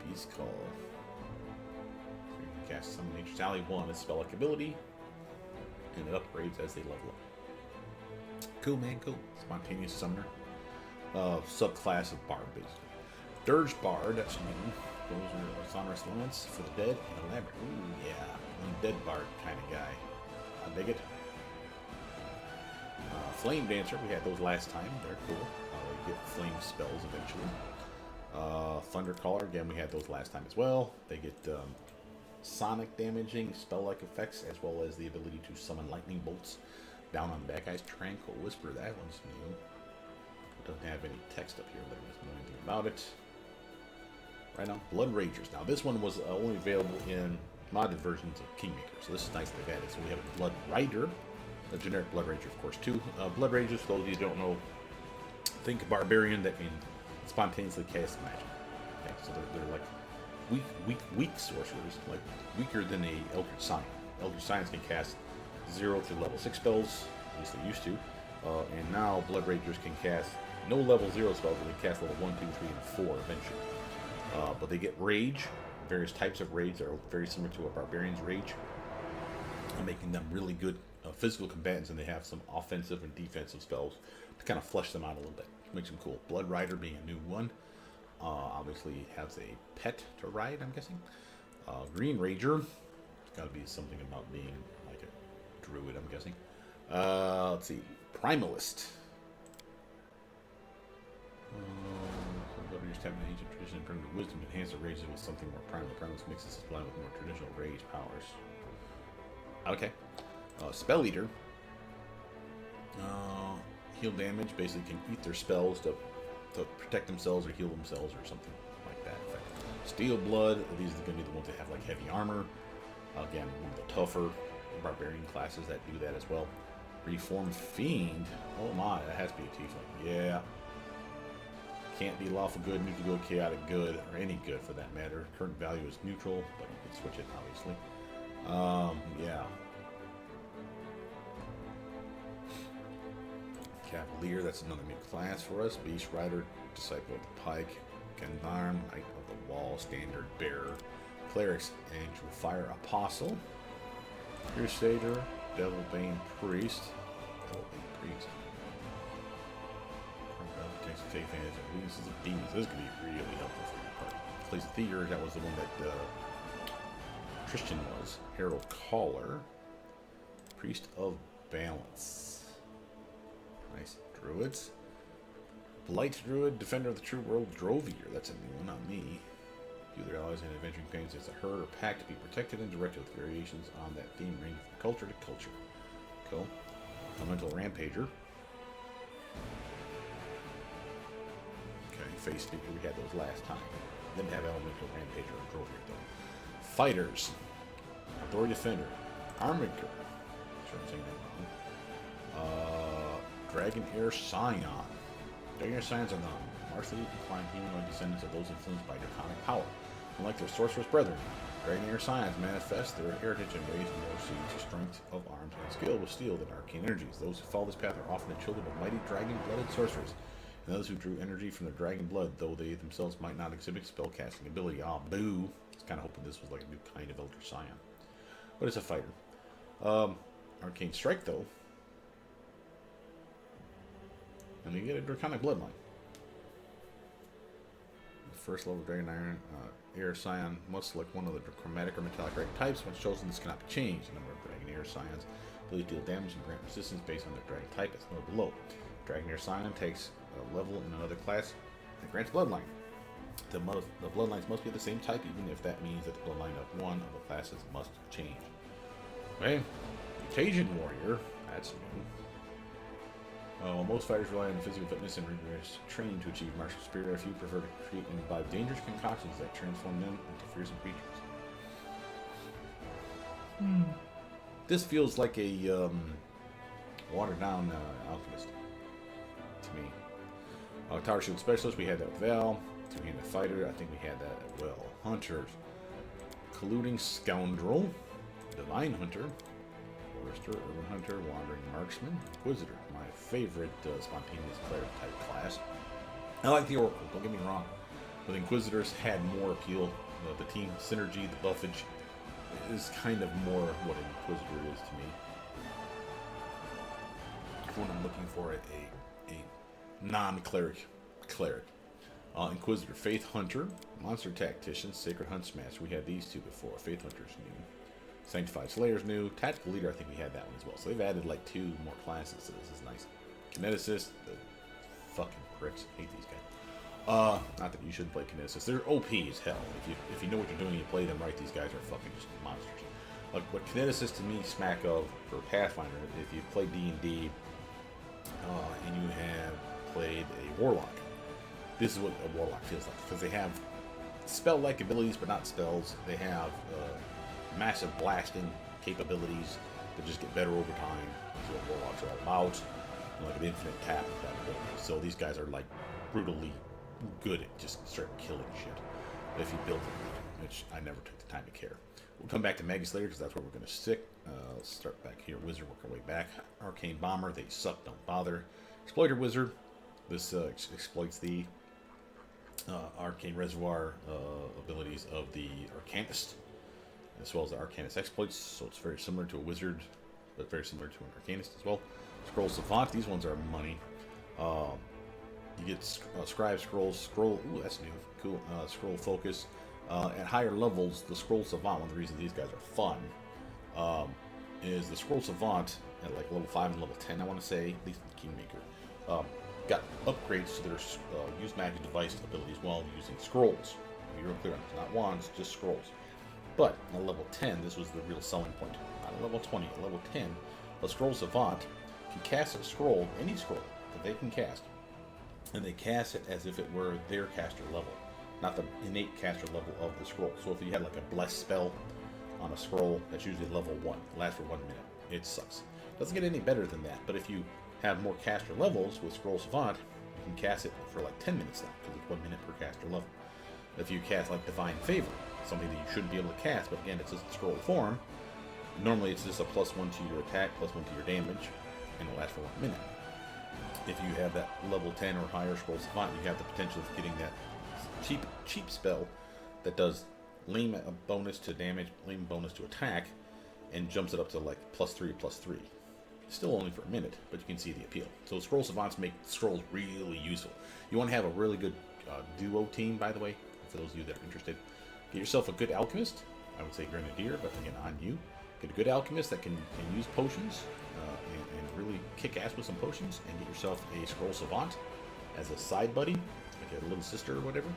Beast Call. So you can cast Summon Nature Tally 1 as spell-like ability, and it upgrades as they level up. Cool, man, cool. Spontaneous Summoner. Subclass of Bard, basically. Dirge Bard, that's new. Those are sonorous elements for the dead and elaborate. Ooh, yeah. Undead Bard kind of guy. I dig it. Flame Dancer, we had those last time. They're cool. We get flame spells eventually. Thunder Caller, again, we had those last time as well. They get sonic damaging spell-like effects, as well as the ability to summon lightning bolts down on the bad guys. Tranquil Whisper, that one's new. It doesn't have any text up here, but it doesn't know anything about it. Right now, Blood Ragers. Now, this one was only available in modded versions of Kingmaker, so this is nice they've added. So we have a Blood Rider, a generic Blood Rager, of course, too. Blood Ragers, for those of you who don't know, think Barbarian that can spontaneously cast magic. Okay, so they're like weak sorcerers, like weaker than a Eldritch Scion. Eldritch Scions can cast 0 through level 6 spells, at least they used to, and now Blood Ragers can cast no level 0 spells, but they cast level 1, 2, 3, and 4 eventually. But they get Rage, various types of Rage that are very similar to a Barbarian's Rage, making them really good physical combatants, and they have some offensive and defensive spells to kind of flesh them out a little bit, makes them cool. Blood Rider being a new one, obviously has a pet to ride, I'm guessing. Green Rager, it's got to be something about being like a druid, I'm guessing. Let's see, Primalist. Just having an ancient tradition and primitive wisdom enhance the rages with something more primal. Primalist mixes this blend with more traditional rage powers. Okay. Spell Eater. Heal damage. Basically can eat their spells to protect themselves or heal themselves or something like that. Steel Blood. These are going to be the ones that have like heavy armor. Again, one of the tougher barbarian classes that do that as well. Reformed Fiend. Oh my, that has to be a tiefling. Yeah. Can't be lawful good, neutral good, chaotic good, or any good for that matter. Current value is neutral, but you can switch it obviously. Yeah. Cavalier, that's another new class for us. Beast Rider, Disciple of the Pike, Gendarme, Knight of the Wall, Standard Bearer, Clerics, Angel Fire Apostle, Crusader, Devilbane Priest, Take advantage of weaknesses of demons. This could be really helpful for your party. Place of Theater, that was the one that Christian was. Herald Caller, Priest of Balance. Nice. Druids. Blight Druid, Defender of the True World, Drovier. That's a new one, not me. View their allies and adventuring companions as a herd or pack to be protected and directed with variations on that theme ranging from culture to culture. Cool. Elemental Rampager. Face Speaker, we had those last time. Didn't have Elemental Rampager or Drovier though. Fighters. Authority Defender. Armiger. Sure I'm saying that wrong. Dragonair Scion. Dragonair Scions are the martially inclined humanoid descendants of those influenced by draconic power. Unlike their sorcerer's brethren, Dragonair Scions manifest their heritage in ways more suited to strength of arms and skill with steel than arcane energies. Those who follow this path are often the children of mighty dragon-blooded sorcerers, and those who drew energy from their dragon blood, though they themselves might not exhibit spellcasting ability. Ah, boo! I was kind of hoping this was like a new kind of Elder Scion. But it's a fighter. Arcane Strike, though. And we get a Draconic Bloodline. The first level Dragonair Air Scion must select one of the chromatic or metallic dragon types. Once chosen, this cannot be changed. The number of Dragonair Scions ability to deal damage and grant resistance based on their dragon type is noted below. Dragonair Scion takes a level in another class and grants Bloodline. The Bloodlines must be of the same type, even if that means that the Bloodline of one of the classes must change. Okay, Contagion Warrior, that's new. Most fighters rely on physical fitness and rigorous training to achieve martial spirit. A few prefer to create and imbibe dangerous concoctions that transform them into fearsome creatures. This feels like a watered-down Alchemist to me. Tower Shield Specialist, we had that with Val. Two-handed Fighter, I think we had that as well. Hunters, Colluding Scoundrel, Divine Hunter, Forester, Urban Hunter, Wandering Marksman, Inquisitor, my favorite spontaneous cleric type class. I like the Oracle, don't get me wrong, but Inquisitors had more appeal. The team synergy, the buffage, is kind of more what an Inquisitor is to me. When I'm looking for a non-cleric cleric. Inquisitor, Faith Hunter, Monster Tactician, Sacred Huntsmaster. We had these two before. Faith Hunter's new. Sanctified Slayer's new. Tactical Leader, I think we had that one as well. So they've added like 2 more classes, so this is nice. Kineticist, the fucking pricks. Hate these guys. Not that you shouldn't play Kineticist. They're OP as hell. If you know what you're doing and you play them right, these guys are fucking just monsters. Like what Kineticist to me smack of for Pathfinder, if you play D&D and you have played a Warlock, this is what a Warlock feels like. Because they have spell-like abilities, but not spells. They have massive blasting capabilities that just get better over time. That's what Warlocks are all about. Like an infinite tap of that ability. So these guys are like brutally good at just start killing shit. But if you build it, which I never took the time to care. We'll come back to Mega Slayer because that's where we're going to stick. Let's start back here. Wizard, work our way back. Arcane Bomber, they suck, don't bother. Exploiter Wizard, this exploits the Arcane Reservoir abilities of the Arcanist, as well as the Arcanist exploits, so it's very similar to a Wizard, but very similar to an Arcanist as well. Scroll Savant, these ones are money. You get Scribe Scrolls, ooh, that's new, cool. Scroll Focus. At higher levels, the Scroll Savant, one of the reasons these guys are fun, is the Scroll Savant at like level 5 and level 10, I want to say, at least the Kingmaker, got upgrades to their use magic device abilities while using scrolls. Be real clear on this, not wands, just scrolls. But at level 10, this was the real selling point. Not at level 20, at level 10, a Scroll Savant can cast a scroll, any scroll that they can cast, and they cast it as if it were their caster level, not the innate caster level of the scroll. So if you had like a bless spell on a scroll, that's usually level 1, it lasts for 1 minute. It sucks. Doesn't get any better than that, but if you have more caster levels with Scroll Savant, you can cast it for like 10 minutes now, because it's 1 minute per caster level. If you cast like Divine Favor, something that you shouldn't be able to cast, but again, it's just scroll form, normally it's just a +1 to your attack, +1 to your damage, and it lasts for 1 minute. If you have that level 10 or higher Scroll Savant, you have the potential of getting that cheap spell that does lame bonus to damage, lame bonus to attack, and jumps it up to like +3/+3. Still only for a minute, but you can see the appeal. So Scroll Savants make scrolls really useful. You want to have a really good duo team, by the way, for those of you that are interested. Get yourself a good Alchemist. I would say Grenadier, but again, on you. Get a good Alchemist that can use potions and really kick ass with some potions, and get yourself a Scroll Savant as a side buddy, like a little sister or whatever,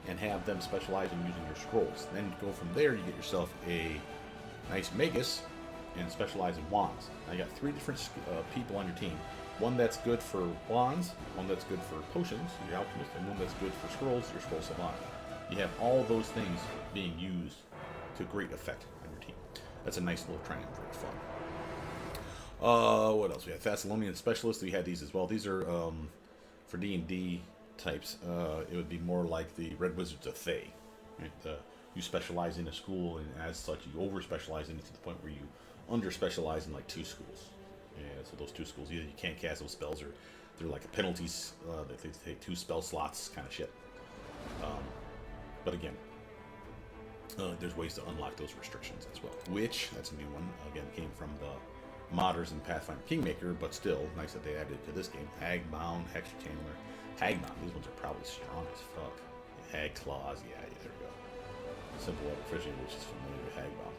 and have them specialize in using your scrolls. Then go from there, you get yourself a nice Magus and specialize in wands. Now you got 3 different people on your team. One that's good for wands, one that's good for potions, your Alchemist, and one that's good for scrolls, your Scroll Savant. You have all those things being used to great effect on your team. That's a nice little triumvirate fun. What else? We have Thessalonians Specialists. We had these as well. These are for D&D types. It would be more like the Red Wizards of Thay. Right? You specialize in a school, and as such, you over-specialize in it to the point where you under-specialize in like 2 schools. Yeah, so those 2 schools, either you can't cast those spells, or they're like a penalties that they take 2 spell slots kind of shit. But again, there's ways to unlock those restrictions as well. Which, that's a new one, again, came from the modders in Pathfinder Kingmaker, but still, nice that they added it to this game. Hagbound, Hex Channeler, Hagbound, these ones are probably strong as fuck. Hag Claws, yeah, there we go. Simple Weapon Fishing, which is familiar with Hagbound.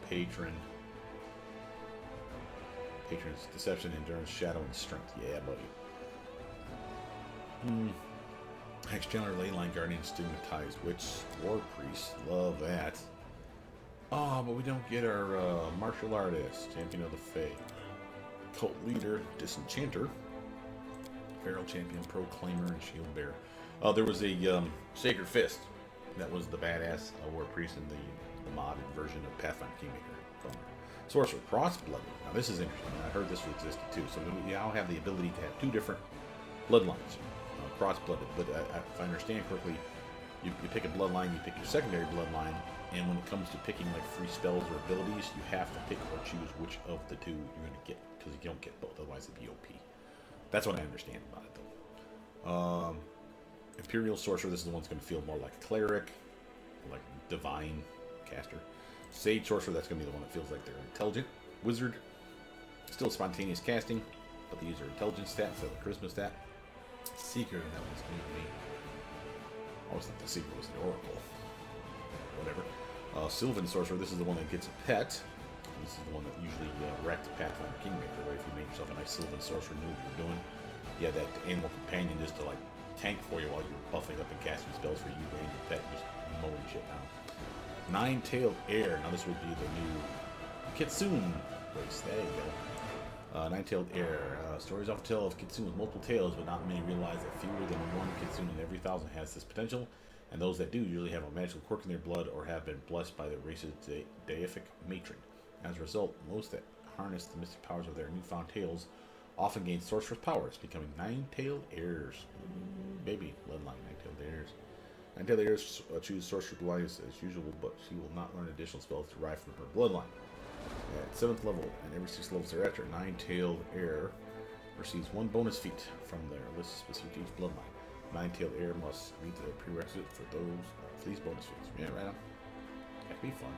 Patron's Deception, Endurance, Shadow, and Strength. Yeah, buddy. Hex Channeler, Leyline Guardian, Stigmatized Witch, War Priest. Love that. Oh, but we don't get our Martial Artist, Champion of the Fae. Cult Leader, Disenchanter. Feral Champion, Proclaimer, and Shield Bearer. There was a Sacred Fist. That was the badass War Priest in the modded version of Pathfinder Kingmaker. Sorcerer Crossblood. Now this is interesting. I heard this existed too. So we now have the ability to have 2 different bloodlines, cross-blooded. But if I understand correctly, you pick a bloodline, you pick your secondary bloodline, and when it comes to picking like free spells or abilities, you have to pick or choose which of the 2 you're going to get, because you don't get both, otherwise it'd be OP. That's what I understand about it, though. Imperial Sorcerer, this is the one that's going to feel more like a Cleric, like Divine Caster. Sage Sorcerer, that's going to be the one that feels like they're intelligent. Wizard, still spontaneous casting, but they use their intelligence stat instead of the charisma stat. Seeker, that one's going to be... I always thought the Seeker was the Oracle. Whatever. Sylvan Sorcerer, this is the one that gets a pet. This is the one that usually wrecked Pathfinder Kingmaker, right? If you made yourself a nice Sylvan Sorcerer, knew what you were doing. You had that animal companion just to like tank for you while you're buffing up and casting spells for you and your pet, just mowing shit down. Nine-Tailed Heir. Now this would be the new Kitsune race. There you go. Nine-Tailed Heir. Stories often tell of Kitsune with multiple tails, but not many realize that fewer than one Kitsune in every 1,000 has this potential, and those that do usually have a magical quirk in their blood or have been blessed by the race's deific matron. As a result, most that harness the mystic powers of their newfound tails often gain sorcerer's powers, becoming Nine-Tailed Heirs. Baby, bloodline Nine-Tailed Heirs. Nine-Tailed Heirs choose Sorcerer Bloodline as usual, but she will not learn additional spells derived from her bloodline. At 7th level, and every 6 levels thereafter, Nine-Tailed Heir receives 1 bonus feat from their list specific to each bloodline. Nine-Tailed Heir must meet the prerequisite for these bonus feats. Yeah, right on. That'd be fun.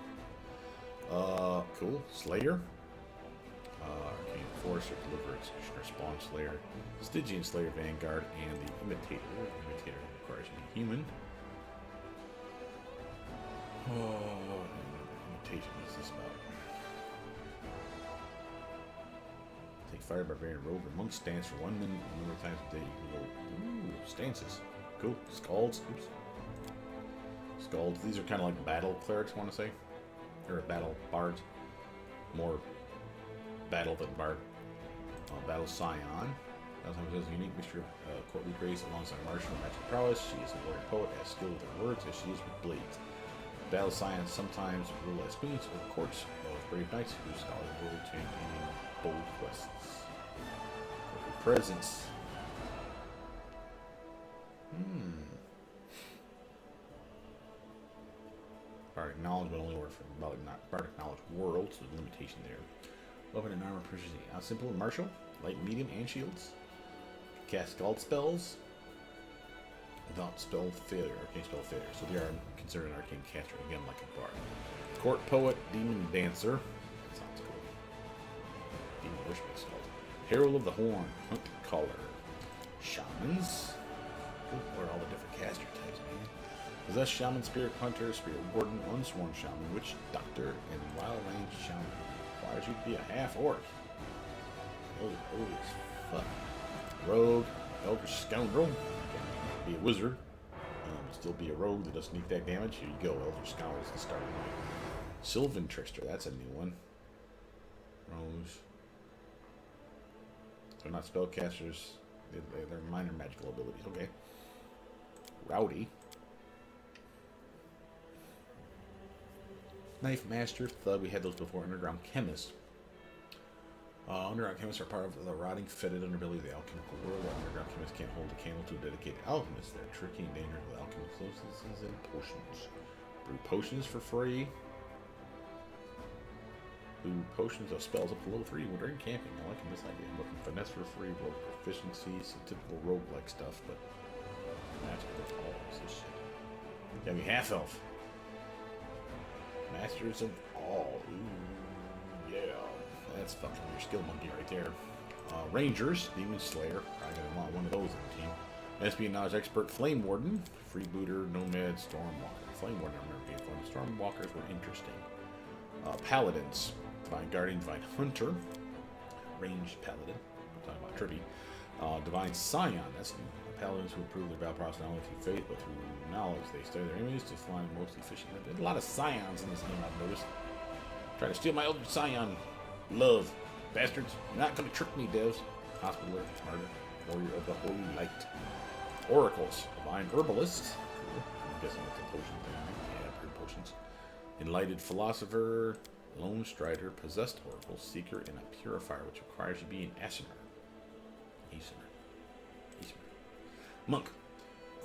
Cool. Slayer. Arcane Force, or Deliver, Executioner, Spawn Slayer, Stygian Slayer, Vanguard, and the Imitator. Imitator requires you to be human. Oh, imitation, what's this about? Take fire, barbarian, rogue, or monk stance for 1 minute, a number of times a day. You can go, ooh, stances. Cool. Scalds. Oops. Scalds. These are kind of like battle clerics, I want to say. Or battle bards. More battle than bard. Battle Scion. Sometimes has a unique mixture of courtly grace alongside martial and magic prowess. She is a warrior poet, as skilled with her words as she is with blades. Battle Scions sometimes rule as queens or courts of brave knights whose scholars will championing bold quests. Corporate presence. Bardic knowledge will only work for Bardic knowledge world, so there's a limitation there. Weapon and armor proficiency. Simple and martial, light, medium, and shields. Cast scald spells without spell failure, arcane spell failure. So they are considered an arcane caster, again, like a bard. Court poet, demon dancer. That sounds cool. Demon worshiping scald. Herald of the Horn, hunt caller. Shamans. Ooh, what are all the different caster types, man? Possessed shaman, spirit hunter, spirit warden, unsworn shaman, witch doctor, and wild range shaman. Requires you to be a half orc. Holy as fuck. Rogue, elder scoundrel. Be a wizard. Still be a rogue that doesn't sneak that damage. Here you go, elder scoundrel is the starting point. Sylvan trickster, that's a new one. Rose. They're not spellcasters. They're minor magical abilities. Okay. Rowdy. Knife Master, Thug. We had those before. Underground Chemist. Underground Chemists are part of the rotting, fetid underbelly of the alchemical world. Underground Chemists can't hold a candle to a dedicated alchemist. They're tricky and dangerous with alchemists. This is potions. Brew potions for free. Brew potions of spells up to level 3 when during camping. I'm liking this idea. I'm looking finesse for free, rogue proficiency, some typical rogue-like stuff, but magical with all this shit. Gotta be half elf. Masters of all. Ooh, yeah. That's fucking your skill monkey right there. Rangers, Demon Slayer. I gotta want one of those in the team. Espionage Expert, Flame Warden, Freebooter, Nomad, Stormwalker. Flame Warden, I remember being fun. Stormwalkers were interesting. Paladins, Divine Guardian, Divine Hunter, Ranged Paladin. I'm talking about Trippy. Divine Scion, that's paladins who improve their battle prowess not only through faith but through knowledge. They study their enemies to flying mostly fishing. There's a lot of Scions in this game, I've noticed. Try to steal my Eldritch Scion. Love. Bastards. You're not going to trick me, devs. Hospitaller, Martyr, Warrior of the Holy Light. Oracles. Divine Herbalist. Cool. I'm guessing it's a potion thing. Yeah, I've heard potions. Enlightened Philosopher. Lone Strider. Possessed Oracle. Seeker. And a Purifier, which requires you to be an Asimar. Monk.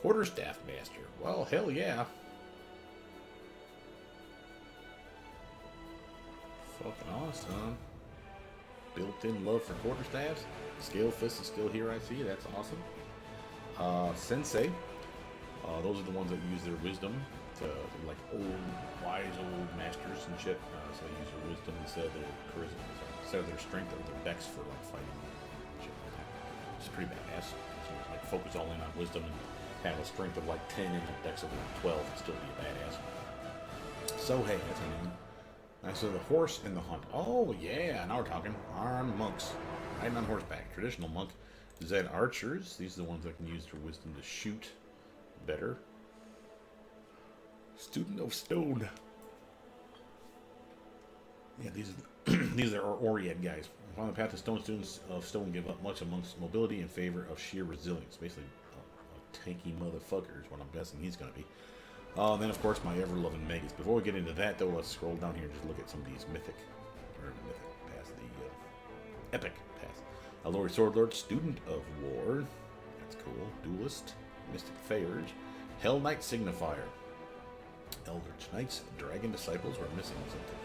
Quarterstaff Master. Well, hell yeah. Fucking awesome. Built-in love for quarterstaffs. Scale Fist is still here, I see. That's awesome. Sensei. Those are the ones that use their wisdom to, like, wise old masters and shit. So they use their wisdom instead of their charisma. Instead of their strength or their dex for, like, fighting and shit like that. It's pretty badass. So, like, focus all in on wisdom and have a strength of, like, 10 and a dex of, like, 12 and still be a badass. So, hey, that's a name. So the horse and the hunt. Oh, yeah. Now we're talking. Armed monks. Riding on horseback. Traditional monk. Zed archers. These are the ones that can use their wisdom to shoot better. Student of stone. Yeah, these are our Oriad guys. On the path to stone, students of stone give up much amongst mobility in favor of sheer resilience. Basically, a tanky motherfucker is what I'm guessing he's going to be. Then, of course, my ever-loving Mages. Before we get into that, though, let's scroll down here and just look at some of these mythic paths, the epic paths. Lord Swordlord, Student of War. That's cool. Duelist, Mystic Phage, Hell Knight Signifier, Eldritch Knights, Dragon Disciples. We're missing something.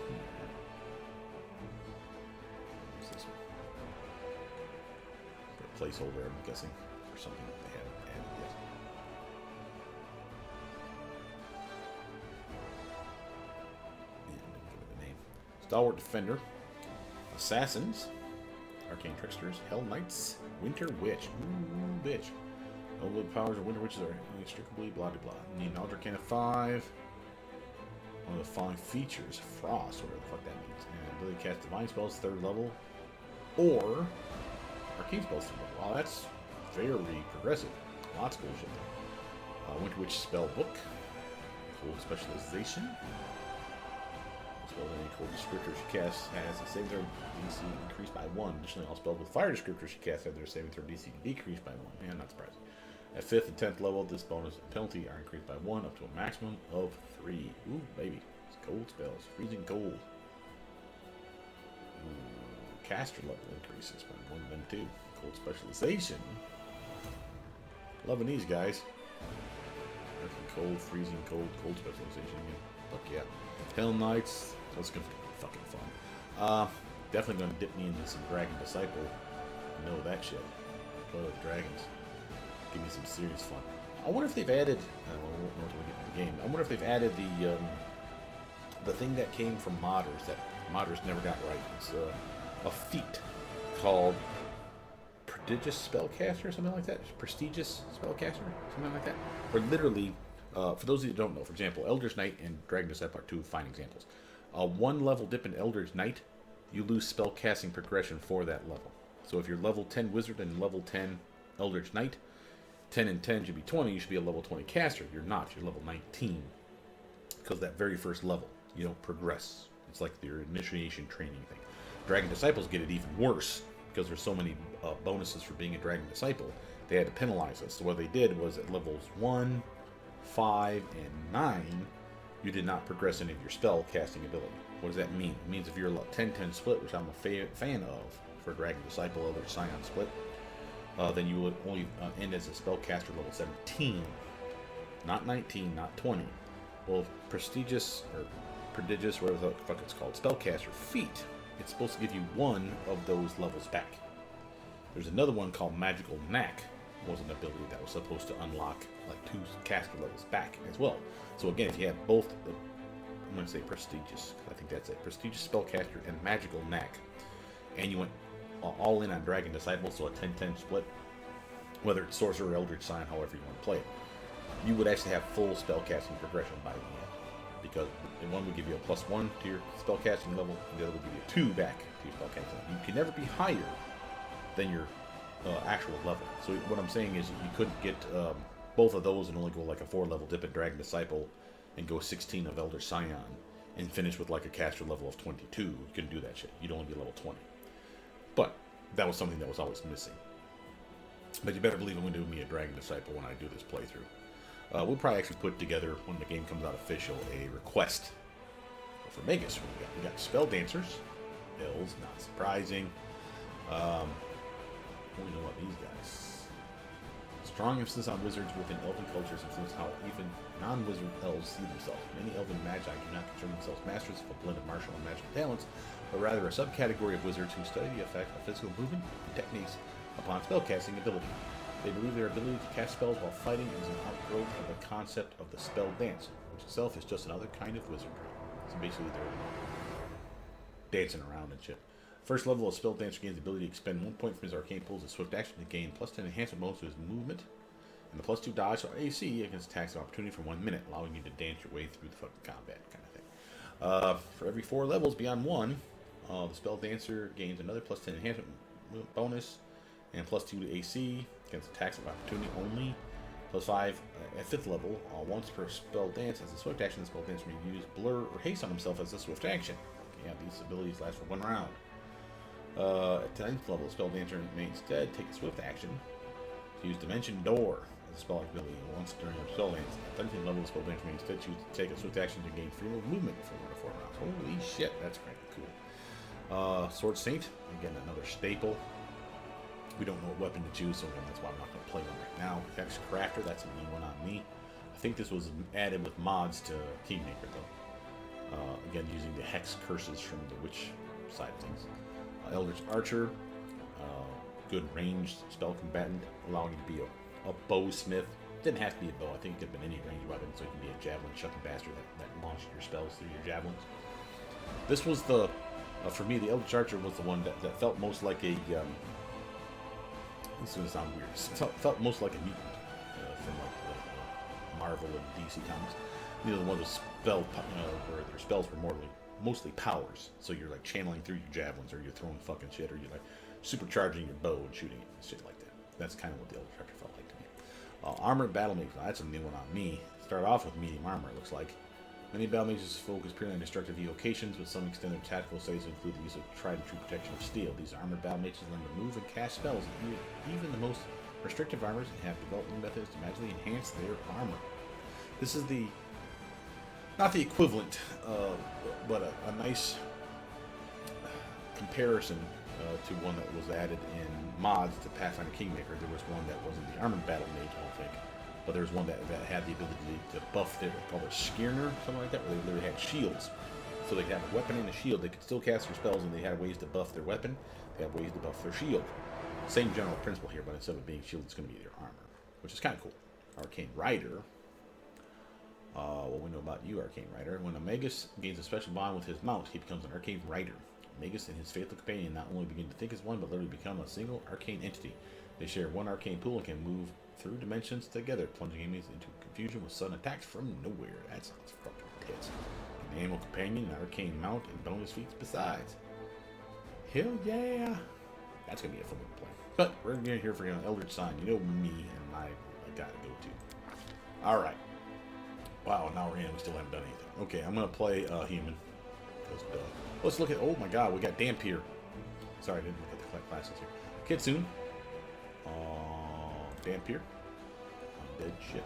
What's this one? For a placeholder, I'm guessing, or something they haven't added yet. Stalwart Defender, Assassins, Arcane Tricksters, Hell Knights, Winter Witch. Ooh, bitch. All the powers of Winter Witches are inextricably blah blah blah. Need an Arcana 5. One of the following features: Frost, whatever the fuck that means. And ability to cast Divine Spells 3rd level, or Arcane Spells 3rd level. Wow, that's very progressive. Lots of cool shit there. Winter Witch Spell Book. Cool specialization. Any cold descriptors she casts has a saving throw DC increased by 1. Additionally, all spells with fire descriptors she casts have their saving throw DC decreased by 1. Yeah, not surprising. At 5th and 10th level, this bonus and penalty are increased by 1 up to a maximum of 3. Ooh, baby. It's cold spells. Freezing cold. Ooh, caster level increases by 1 then 2. Cold specialization. Loving these guys. Cold, freezing cold, cold specialization again. Fuck yeah. Hell Knights. That's gonna be fucking fun. Definitely gonna dip me into some Dragon Disciple. Know that shit. Play with dragons. Give me some serious fun. I wonder if they've added. Well, we won't know until we get into the game. I wonder if they've added the thing that came from modders that modders never got right. It's a feat called Prodigious Spellcaster or something like that. Prestigious Spellcaster, something like that. Where literally, for those of you who don't know, for example, Eldritch Knight and Dragon Disciple are two fine examples. 1 level dip in Eldritch Knight, you lose spell casting progression for that level. So if you're level 10 Wizard and level 10 Eldritch Knight, 10 and 10 should be 20, you should be a level 20 caster. You're not, you're level 19. Because that very first level, you don't progress. It's like your initiation training thing. Dragon Disciples get it even worse, because there's so many bonuses for being a Dragon Disciple, they had to penalize us. So what they did was at levels 1, 5, and 9, you did not progress any of your spell casting ability. What does that mean? It means if you're a 10-10 split, which I'm a fan of for Dragon Disciple, Elder Scion split, then you would only end as a spellcaster level 17, not 19, not 20. Well, prestigious, or prodigious, whatever the fuck it's called, spellcaster feat, it's supposed to give you one of those levels back. There's another one called Magical Knack, was an ability that was supposed to unlock like 2 caster levels back as well. So again, if you have both, I'm going to say prestigious, I think that's it, prestigious spellcaster and Magical Knack, and you went all in on Dragon Disciple, so a 10-10 split, whether it's Sorcerer, Eldritch Scion, however you want to play it, you would actually have full spellcasting progression by the end, because one would give you a +1 to your spellcasting level, and the other would give you 2 back to your spellcasting level. You can never be higher than your actual level. So what I'm saying is you couldn't get both of those and only go like a 4-level dip at Dragon Disciple and go 16 of Elder Scion and finish with like a caster level of 22. You couldn't do that shit. You'd only be level 20. But that was something that was always missing. But you better believe I'm going to do me a Dragon Disciple when I do this playthrough. We'll probably actually put together, when the game comes out official, a request for Magus. We got Spell Dancers, Elves, not surprising. We know about these guys. Strong emphasis on wizards within elven cultures influence how even non-wizard elves see themselves. Many elven magi do not consider themselves masters of a blend of martial and magical talents, but rather a subcategory of wizards who study the effect of physical movement and techniques upon spellcasting ability. They believe their ability to cast spells while fighting is an outgrowth of the concept of the spell dance, which itself is just another kind of wizardry. So basically they're dancing around and shit. First level of Spell Dancer gains the ability to expend 1 point from his arcane pools as swift action to gain +10 enhancement bonus to his movement, and the +2 dodge or AC against attacks of opportunity for 1 minute, allowing you to dance your way through the fucking combat kind of thing. For every 4 levels beyond 1, the Spell Dancer gains another +10 enhancement bonus, and +2 to AC against attacks of opportunity only, +5 at 5th level. Once per Spell Dance, as a swift action, the Spell Dancer may use Blur or Haste on himself as a swift action. Yeah, these abilities last for 1 round. At 10th level, Spell Dancer may instead take a swift action to use Dimension Door as a spell ability once during a spell dance. At 13th level, Spell Dancer may instead choose to take a swift action to gain free movement for 1 to 4 rounds. Holy shit, that's kind of cool. Sword Saint, again, another staple. We don't know what weapon to choose, so again, that's why I'm not going to play one right now. Hex Crafter, that's a new one on me. I think this was added with mods to Kingmaker, though. Again, using the Hex curses from the Witch side of things. Eldritch Archer, good ranged spell combatant, allowing you to be a bowsmith. Didn't have to be a bow, I think it could have been any ranged weapon, so you can be a javelin chucking bastard that launched your spells through your javelins. This was the, for me, the Eldritch Archer was the one that felt most like a, this is going to sound weird, felt most like a mutant from like Marvel and DC comics. You know, the one with spell, where their spells were mostly powers, so you're like channeling through your javelins, or you're throwing fucking shit, or you're like supercharging your bow and shooting it and shit like that. That's kind of what the Eldritch Archer felt like to me. Armored Battle Mage, that's a new one on me. Start off with medium armor, it looks like. Many battle mages focus purely on destructive evocations, with some extended tactical studies include the use of tried and true protection of steel. These armored battle mages learn to move and cast spells, and even the most restrictive armors, and have developed new methods to magically enhance their armor. This is the not the equivalent, but a nice comparison to one that was added in mods to Pathfinder Kingmaker. There was one that wasn't the Armored Battle Mage, I don't think, but there was one that had the ability to buff their, called a Skirner, something like that, where they literally had shields. So they could have a weapon and a shield. They could still cast their spells, and they had ways to buff their weapon. They had ways to buff their shield. Same general principle here, but instead of it being shield, it's going to be their armor, which is kind of cool. Arcane Rider. What we know about you, Arcane Rider. When a Magus gains a special bond with his mount, he becomes an Arcane Rider. Magus and his faithful companion not only begin to think as one, but literally become a single arcane entity. They share one arcane pool and can move through dimensions together, plunging enemies into confusion with sudden attacks from nowhere. That sounds fucking tits. An animal companion, an arcane mount, and bonus feats besides. Hell yeah! That's gonna be a fun one to play. But we're gonna hear from Eldritch Scion. You know me and I gotta go to. Alright. Wow, an hour in, we still haven't done anything. Okay, I'm gonna play human. Let's look at, oh my god, we got Dampier. Sorry, I didn't look at the classes here. Kitsune. Dampier. Undead shit.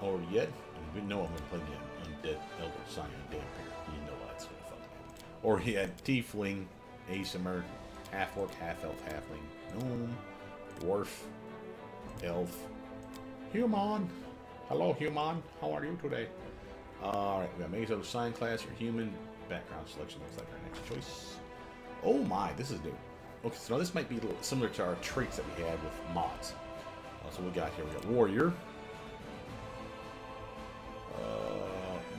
Oried. You know I'm going to play the Undead Elder Scion Damn Pair. You know that's going to fucking happen. Or he had Tiefling, Asimmer, Half Orc, Half Elf, Halfling, Gnome, Dwarf, Elf, Human. Hello, Human. How are you today? Alright, we got Mage Elder Scion class, your human. Background selection looks like our next choice. Oh my, this is new. Okay, so now this might be a little similar to our traits that we had with mods. So we got here, we got Warrior.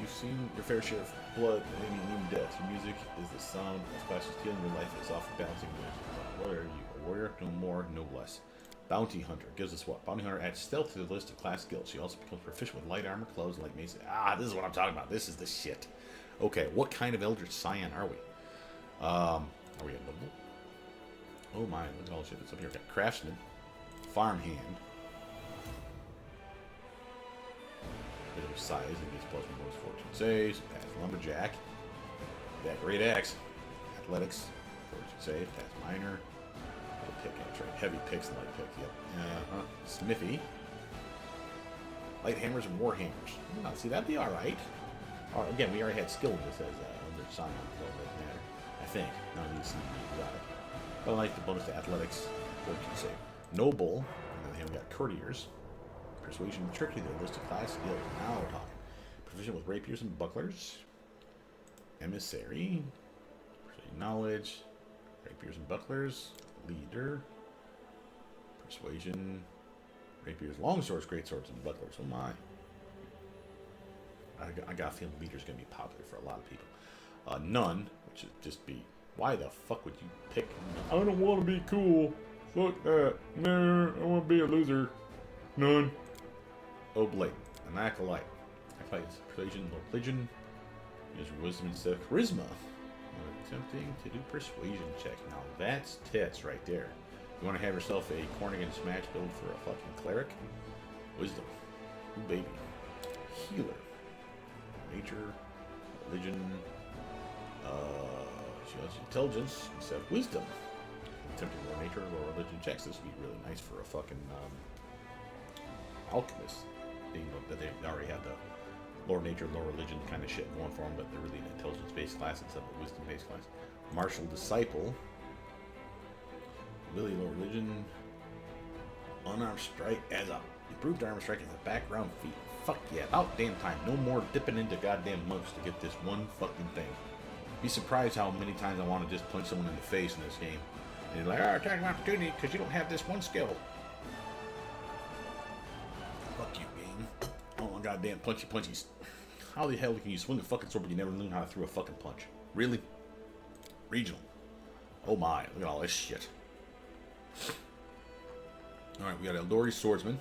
You've seen your fair share of blood and even death. Your music is the sound of clashes healing your life is often balancing with. What are you? A warrior? No more, no less. Bounty Hunter gives us what? Bounty Hunter adds stealth to the list of class skills. She also becomes proficient with light armor, clothes, and light mace. Ah, this is what I'm talking about. This is the shit. Okay, what kind of Eldritch Scion are we? Are we a noble? Oh my, look at all the shit that's up here. We got Craftsman, Farmhand. Bit of size and gets plus one bonus fortune saves. Pass Lumberjack. That great axe. Athletics. Fortune save. Pass Miner. Little pick, right? Heavy picks and light picks. Yep. Smithy. Light hammers and war hammers. Oh, see, that'd be alright. Again, we already had skill in this as under Scion, so it doesn't matter. I think. None of these seem to be right. But I like the bonus to athletics. Fortune save. Noble. And then we got Courtiers. Persuasion, tricky, the list of class skills. Now we're talking. Proficient with rapiers and bucklers. Emissary. Knowledge. Rapiers and bucklers. Leader. Persuasion. Rapiers, longswords, greatswords, and bucklers. Oh my. I got a feeling leader's going to be popular for a lot of people. None, which would just be, why the fuck would you pick? I don't want to be cool. Fuck that. No, I want to be a loser. None. Oblate, an acolyte. Acolyte is persuasion, religion. Use wisdom instead of charisma. Attempting to do persuasion check. Now that's tits right there. You want to have yourself a Cornigan Smash build for a fucking cleric? Wisdom. Ooh, baby. Healer. Nature. Religion. She has intelligence instead of wisdom. Attempting more nature or religion checks. This would be really nice for a fucking Alchemist. Being that they already have the lower nature, lower religion kind of shit going for them, but they're really an intelligence-based class instead of a wisdom-based class. Martial Disciple. Ability, low religion. Unarmed strike as a improved armor strike as a background feat. Fuck yeah, about damn time. No more dipping into goddamn monks to get this one fucking thing. Be surprised how many times I want to just punch someone in the face in this game. And you're like, oh, attack of opportunity because you don't have this one skill. Fuck you, game. Oh my goddamn punchy punchies. How the hell can you swing a fucking sword but you never learn how to throw a fucking punch? Really? Regional. Oh my, look at all this shit. Alright, we got Eldori Swordsman.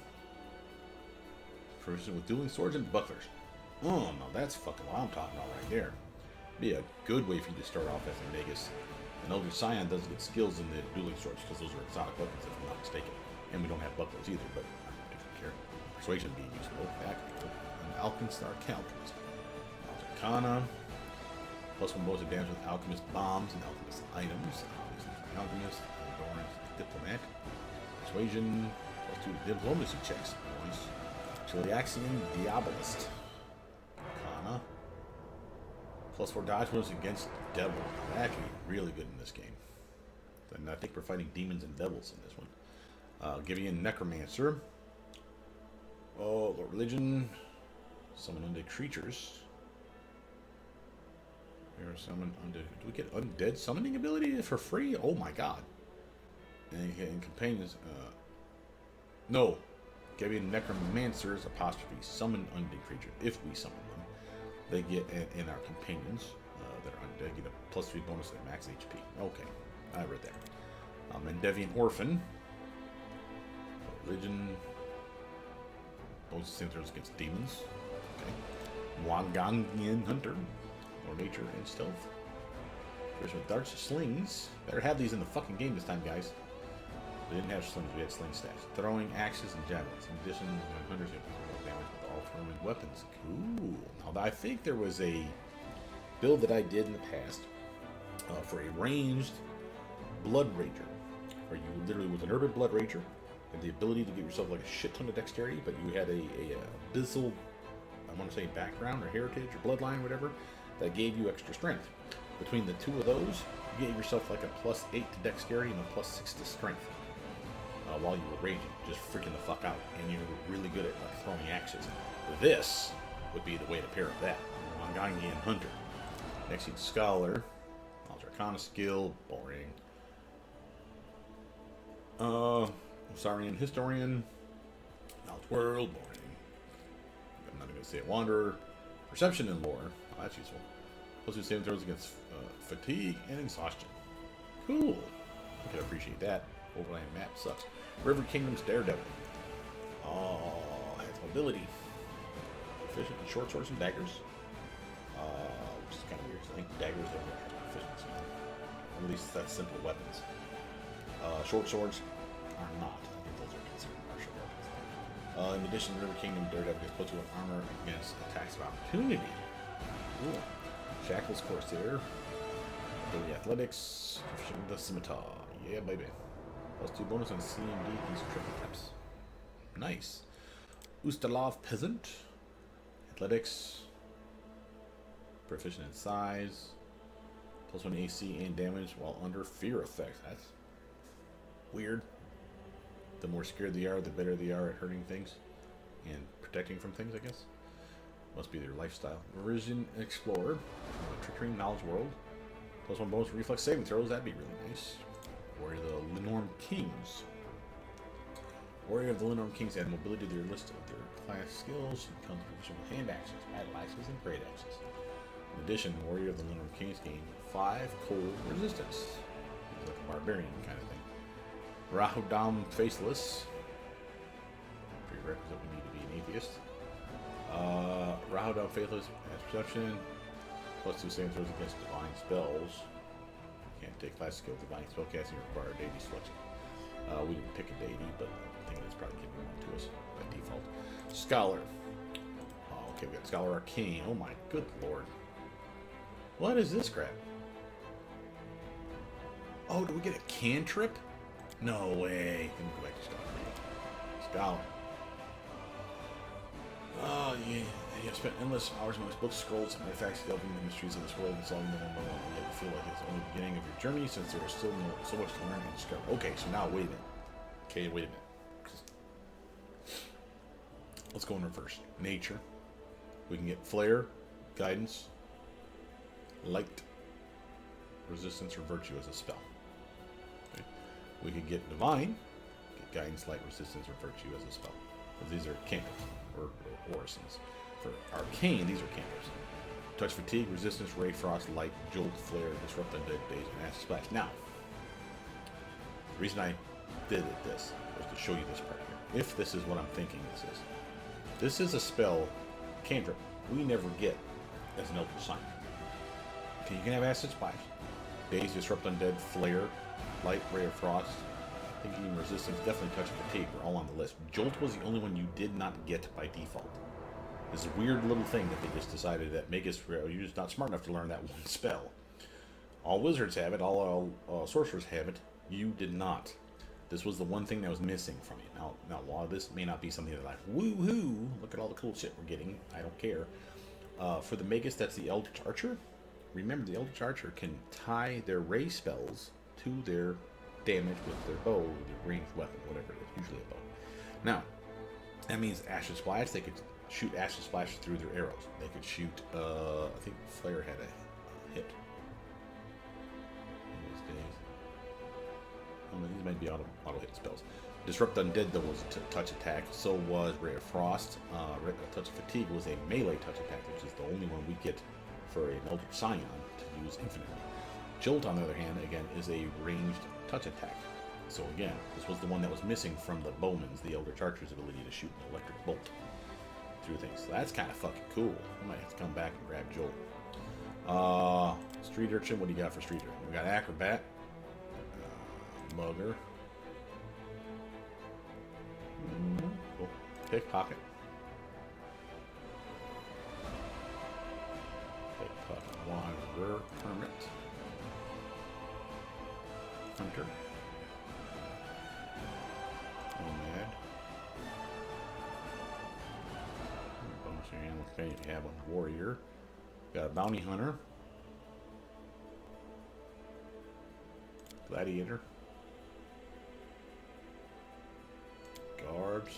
Person with dueling swords and bucklers. Oh, no, that's fucking what I'm talking about right there. Be a good way for you to start off as a Magus. An Elder Scion doesn't get skills in the dueling swords because those are exotic weapons, if I'm not mistaken. And we don't have bucklers either, but I don't care. Persuasion being useful. An Alchemist, Alchemist. Arcana. Plus one bonus of damage with Alchemist bombs and Alchemist items. Alchemist, Endurance, Diplomat. Persuasion. Plus two diplomacy checks. Nice. Chiliaxian Diabolist. Arcana. Plus 4 dodge bonus against devil. That can be really good in this game. And I think we're fighting demons and devils in this one. Gideon Necromancer. Oh, Lord Religion. Summon undead creatures. Here are summon undead. Do we get undead summoning ability for free? Oh my god. And companions. No. Gideon Necromancers apostrophe. Summon undead creature. If we summon them. They get in our companions that are undead, get a plus 3 bonus at max HP. Okay, I read that. Mendevian Orphan. Religion. Bonus centers against demons. Okay. Wangangian Hunter. Or nature and stealth. There's with darts, slings. Better have these in the fucking game this time, guys. We didn't have slings, we had sling stacks. Throwing axes and javelins. In addition, hunters get more damage with all throwing weapons. Cool. Now, I think there was a build that I did in the past for a ranged Blood Rager, where you literally, with an urban Blood Rager, had the ability to give yourself like a shit ton of dexterity, but you had a abyssal I want to say background or heritage or bloodline, whatever, that gave you extra strength. Between the two of those, you gave yourself like a +8 to dexterity and a +6 to strength while you were raging, just freaking the fuck out, and you were really good at like throwing axes. This would be the way to pair up that. Wangangi and Hunter. Next, you Scholar, Draconic skill, boring. Saurian Historian, Knowledge World, boring. I'm not going to say it. Wanderer, Perception and Lore. Oh, that's useful. Plus, you saving throws against fatigue and exhaustion. Cool. I can appreciate that. Overland map sucks. River Kingdom's Daredevil. Oh, has mobility. Efficient in short swords and daggers. Which is kind of weird. I think daggers don't have efficiency. At least that's simple weapons. Short swords are not. I think those are considered martial weapons. In addition, River Kingdom Daredevil gets put to an armor against attacks of opportunity. Cool. Shackles Corsair. Ability Athletics. Proficient with the Scimitar. Yeah, baby. +2 bonus on CMD. These are triple attempts. Nice. Ustalov Peasant. Athletics. Proficient in size. +1 AC and damage while under fear effects. That's weird. The more scared they are, the better they are at hurting things and protecting from things, I guess. Must be their lifestyle. Origin Explorer. Trickery Knowledge World. +1 bonus reflex saving throws. That'd be really nice. Warrior of the Lenorm Kings. Warrior of the Lenorm Kings add mobility to their list of their class skills and comes proficient with hand actions, battle axes, and great axes. In addition, Warrior of the Lenorm Kings gain 5 cold resistance. He's like a barbarian kind of thing. Rahudam Faceless. Prerequisite, we need to be an atheist. Rahudam Faceless has perception. +2 saving throws against divine spells. Can't take class skill divine spellcasting require deity selection. We didn't pick a deity, but I think it's probably giving one to us by default. Scholar. Oh, okay, we got Scholar Arcane. Oh my good lord. What is this crap? Oh, do we get a cantrip? No way. Let me go back to Scholar. Scholar. Oh, yeah. You have spent endless hours amongst books, scrolls, and artifacts delving into the mysteries of this world and solving them one by one. Yet you feel like it's only the beginning of your journey since there is still so much to learn and discover. Okay, so now wait a minute. Okay, wait a minute. Let's go in reverse. Nature. We can get Flare, Guidance, Light, Resistance, or Virtue as a spell. Okay. We could get Divine, get Guidance, Light, Resistance, or Virtue as a spell. Because these are cantrips, or orisons. For Arcane, these are cantrips. Touch Fatigue, Resistance, Ray Frost, Light, Jolt, Flare, Disrupt Undead, Daze, and Acid Splash. Now, the reason I did this was to show you this part here. If this is what I'm thinking this is. This is a spell, cantrip, we never get as an Eldritch Sign. Okay, you can have Acid Splash, Daze, Disrupt Undead, Flare, Light, Ray of Frost. I think even Resistance, definitely Touch Fatigue, were all on the list. Jolt was the only one you did not get by default. This weird little thing that they just decided that make us, you're just not smart enough to learn that one spell. All wizards have it, all sorcerers have it. You did not. This was the one thing that was missing from you. Now, while this may not be something that like, woohoo, look at all the cool shit we're getting, I don't care. For the Magus, that's the Eldritch Archer. Remember, the Eldritch Archer can tie their ray spells to their damage with their bow, their ranged weapon, whatever it is, usually a bow. Now, that means Acid Splash, they could shoot Acid Splash through their arrows. They could shoot, I think Flare had a hit. In these days. These might be auto hit spells. Disrupt Undead, though, was a touch attack. So was Ray of Frost. Touch of Fatigue was a melee touch attack, which is the only one we get for an Eldritch Scion to use infinitely. Jolt, on the other hand, again, is a ranged touch attack. So again, this was the one that was missing from the Bowman's, the Eldritch Archer's ability to shoot an electric bolt through things. So that's kind of fucking cool. I might have to come back and grab Jolt. Street Urchin, what do you got for Street Urchin? We got Acrobat, Mugger, cool. Pickpocket, Wanderer, Hermit, Hunter, Nomad, bonus animal Okay, you have a warrior. Got a bounty hunter. Gladiator. Guards.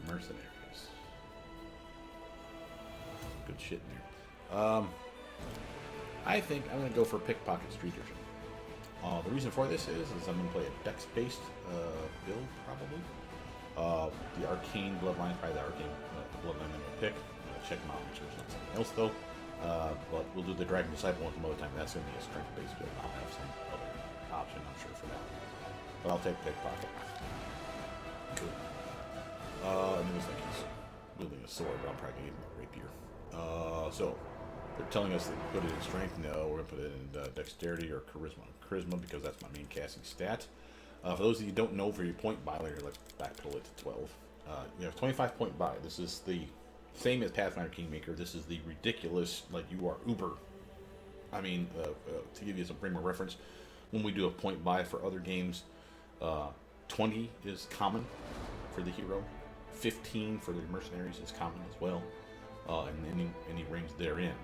Mercenaries. Good shit in there. I think I'm going to go for Pickpocket Street Urchin. The reason for this is I'm going to play a dex-based build, probably. The Arcane Bloodline is probably the Arcane Bloodline I'm going to pick. I'm going to check them out and choose something else, though. But we'll do the Dragon Disciple one some other time. That's going to be a strength-based build. I'll have some other option, I'm sure, for that. But I'll take Pickpocket. Cool. And it looks like he's wielding a sword, but I'm probably going to get him a rapier. So, they're telling us to put it in strength. No, we're going to put it in dexterity or charisma. Charisma, because that's my main casting stat. For those of you who don't know, for your point buy later, let's backpedal it to 12. You have 25 point buy. This is the same as Pathfinder Kingmaker. This is the ridiculous, like you are uber. I mean, to give you some frame of reference, when we do a point buy for other games, 20 is common for the hero. 15 for the mercenaries is common as well. And any range therein.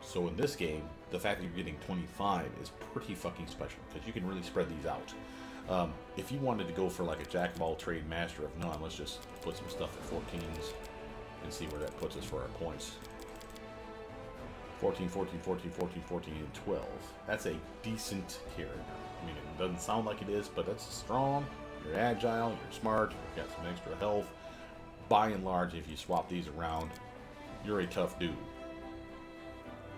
So in this game, the fact that you're getting 25 is pretty fucking special, because you can really spread these out. If you wanted to go for like a jack of all trade, master of none, let's just put some stuff at 14s and see where that puts us for our points. 14, 14, 14, 14, 14, and 12. That's a decent character. I mean, it doesn't sound like it is, but that's strong. You're agile, you're smart, you've got some extra health. By and large, if you swap these around, you're a tough dude.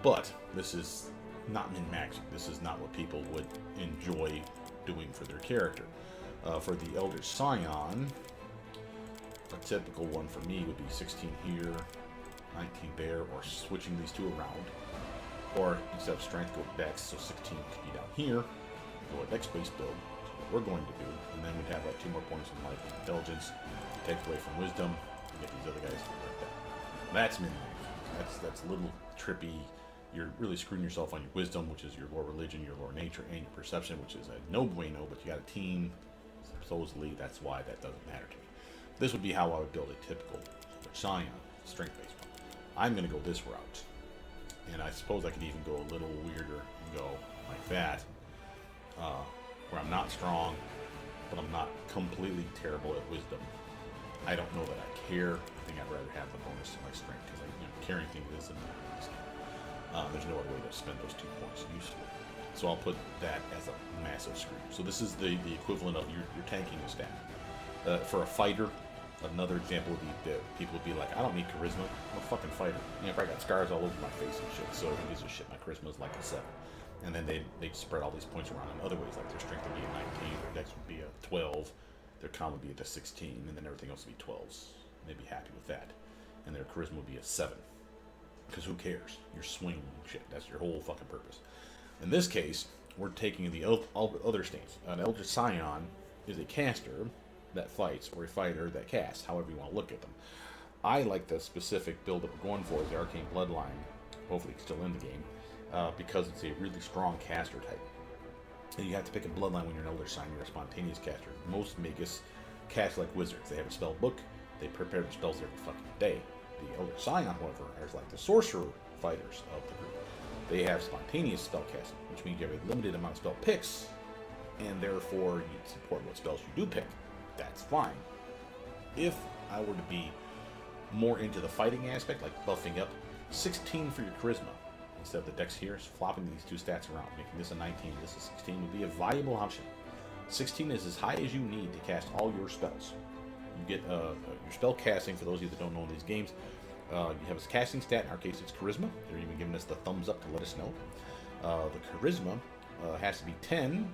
But this is not min-maxing. This is not what people would enjoy doing for their character. For the Eldritch Scion, a typical one for me would be 16 here, 19 there, or switching these two around. Or instead of strength, go dex, so 16 could be down here, go a dex-based build, so what we're going to do, and then we'd have like 2 more points in life and intelligence, take away from wisdom, and get these other guys like that. That's min-maxing. That's a little trippy. You're really screwing yourself on your wisdom, which is your lore religion, your lore nature, and your perception, which is a no bueno, but you got a team. Supposedly, that's why that doesn't matter to me. This would be how I would build a typical Scion, strength-based one. I'm going to go this route. And I suppose I could even go a little weirder and go like that, where I'm not strong, but I'm not completely terrible at wisdom. I don't know that I care. I think I'd rather have the bonus to my strength, because carrying things isn't in this game. There's no other way to spend those 2 points usefully. So I'll put that as a massive screw. So this is the equivalent of your tanking a stat. For a fighter, another example would be that people would be like, I don't need charisma. I'm a fucking fighter. I got scars all over my face and shit, so who gives a shit? My charisma is like a 7. And then they'd spread all these points around in other ways, like their strength would be a 19, their dex would be a 12, their con would be a 16, and then everything else would be 12s. And they'd be happy with that. And their charisma would be a 7. Because who cares? You're swinging shit. That's your whole fucking purpose. In this case, we're taking the other stance. An Eldritch Scion is a caster that fights, or a fighter that casts, however you want to look at them. I like the specific build that we're going for, is the Arcane Bloodline. Hopefully it's still in the game. Because it's a really strong caster type. And you have to pick a bloodline when you're an Eldritch Scion. You're a spontaneous caster. Most Magus cast like wizards. They have a spell book. They prepare their spells every fucking day. The Eldritch Scion, however, is like the sorcerer fighters of the group. They have spontaneous spell casting, which means you have a limited amount of spell picks, and therefore you support what spells you do pick. That's fine. If I were to be more into the fighting aspect, like buffing up, 16 for your charisma, instead of the dex here, flopping these 2 stats around, making this a 19, this a 16, would be a viable option. 16 is as high as you need to cast all your spells. You get your spell casting, for those of you that don't know these games, you have a casting stat, in our case it's charisma. They're even giving us the thumbs up to let us know. The charisma has to be 10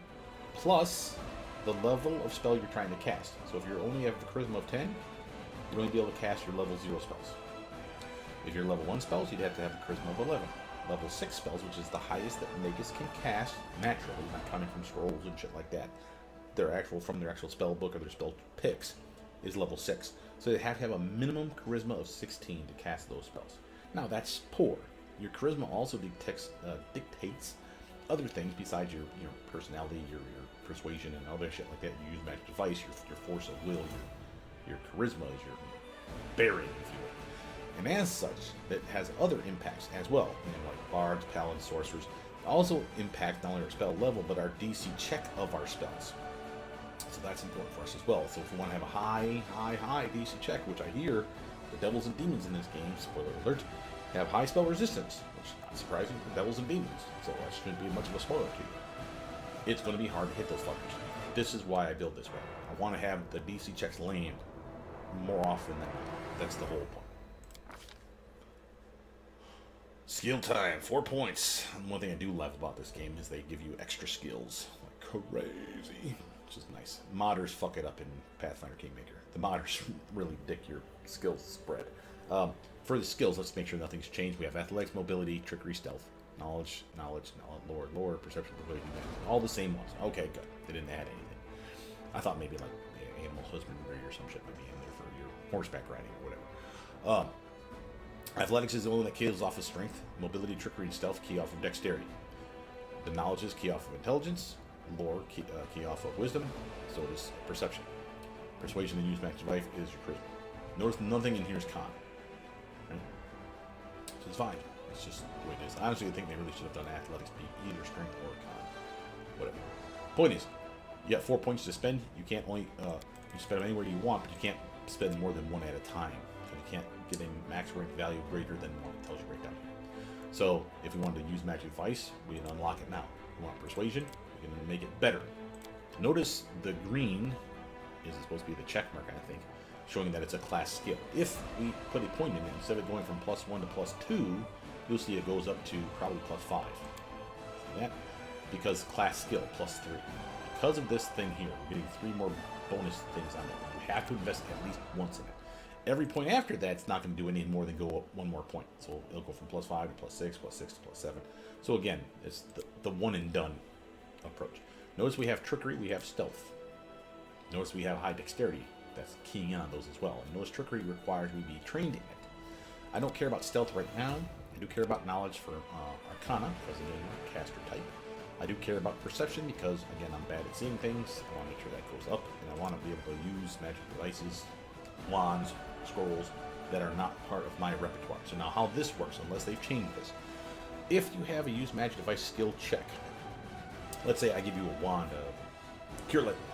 plus the level of spell you're trying to cast. So if you only have the charisma of 10, you'll only be able to cast your level 0 spells. If you're level 1 spells, you'd have to have the charisma of 11. Level 6 spells, which is the highest that Magus can cast naturally, not coming from scrolls and shit like that, from their actual spell book or their spell picks, is level 6. So they have to have a minimum charisma of 16 to cast those spells. Now that's poor. Your charisma also dictates other things besides your personality, your persuasion, and other shit like that. You use magic device, your force of will, Your charisma is your bearing, if you will. And as such, that has other impacts as well, like bards, paladins, sorcerers. Also impact not only our spell level, but our DC check of our spells. So that's important for us as well. So if we want to have a high DC check, which I hear the devils and demons in this game, spoiler alert, have high spell resistance, which is not surprising for devils and demons. So that shouldn't be much of a spoiler to you. It's going to be hard to hit those fuckers. This is why I build this way. I want to have the DC checks land more often than not. That's the whole point. Skill time, 4 points. And one thing I do love about this game is they give you extra skills. Like crazy. Which is nice. Modders fuck it up in Pathfinder Kingmaker. The modders really dick your skills spread. For the skills, let's make sure nothing's changed. We have athletics, mobility, trickery, stealth, knowledge, lore, perception, ability, all the same ones. Okay, good. They didn't add anything. I thought maybe like animal husbandry or some shit would be in there for your horseback riding or whatever. Athletics is the one that kills off of strength. Mobility, trickery, and stealth key off of dexterity. The knowledge is key off of intelligence. Lore key off of wisdom. So is perception. Persuasion and use magic life is your charisma. Notice nothing in here is con. Right? So it's fine. It's just the way it is. Honestly, I think they really should have done athletics be either strength or con. Whatever. Point is, you got 4 points to spend. You can't only you spend them anywhere you want, but you can't spend more than one at a time. So you can't get a max rank value greater than one. It tells you right down here. So if we wanted to use magic advice, we can unlock it now. If we want persuasion, we can make it better. Notice the green is supposed to be the check mark, I think, showing that it's a class skill. If we put a point in it, instead of going from +1 to +2, you'll see it goes up to probably +5. See that? Because class skill, +3. Because of this thing here, we're getting 3 more bonus things on it. You have to invest at least once in it. Every point after that, it's not going to do any more than go up 1 more point. So it'll go from +5 to +6, +6 to +7. So again, it's the one and done approach. Notice we have trickery, we have stealth. Notice we have high dexterity. That's keying in on those as well. And notice trickery requires we be trained in it. I don't care about stealth right now. I do care about knowledge for Arcana, because again, I'm a caster type. I do care about perception because, again, I'm bad at seeing things. I want to make sure that goes up, and I want to be able to use magic devices, wands, scrolls that are not part of my repertoire. So now how this works, unless they've changed this. If you have a use magic device skill check, let's say I give you a wand of Cure Light Wounds.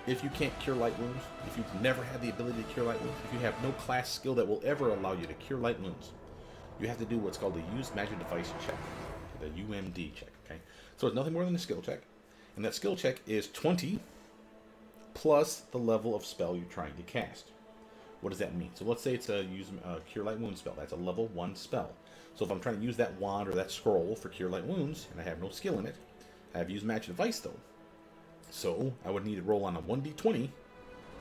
If you can't cure light wounds, if you've never had the ability to cure light wounds, if you have no class skill that will ever allow you to cure light wounds, you have to do what's called the use magic device check, the UMD check, okay? So it's nothing more than a skill check, and that skill check is 20 plus the level of spell you're trying to cast. What does that mean? So let's say it's a cure light wound spell. That's a level 1 spell. So if I'm trying to use that wand or that scroll for cure light wounds, and I have no skill in it, I have used magic device though. So I would need to roll on a 1d20,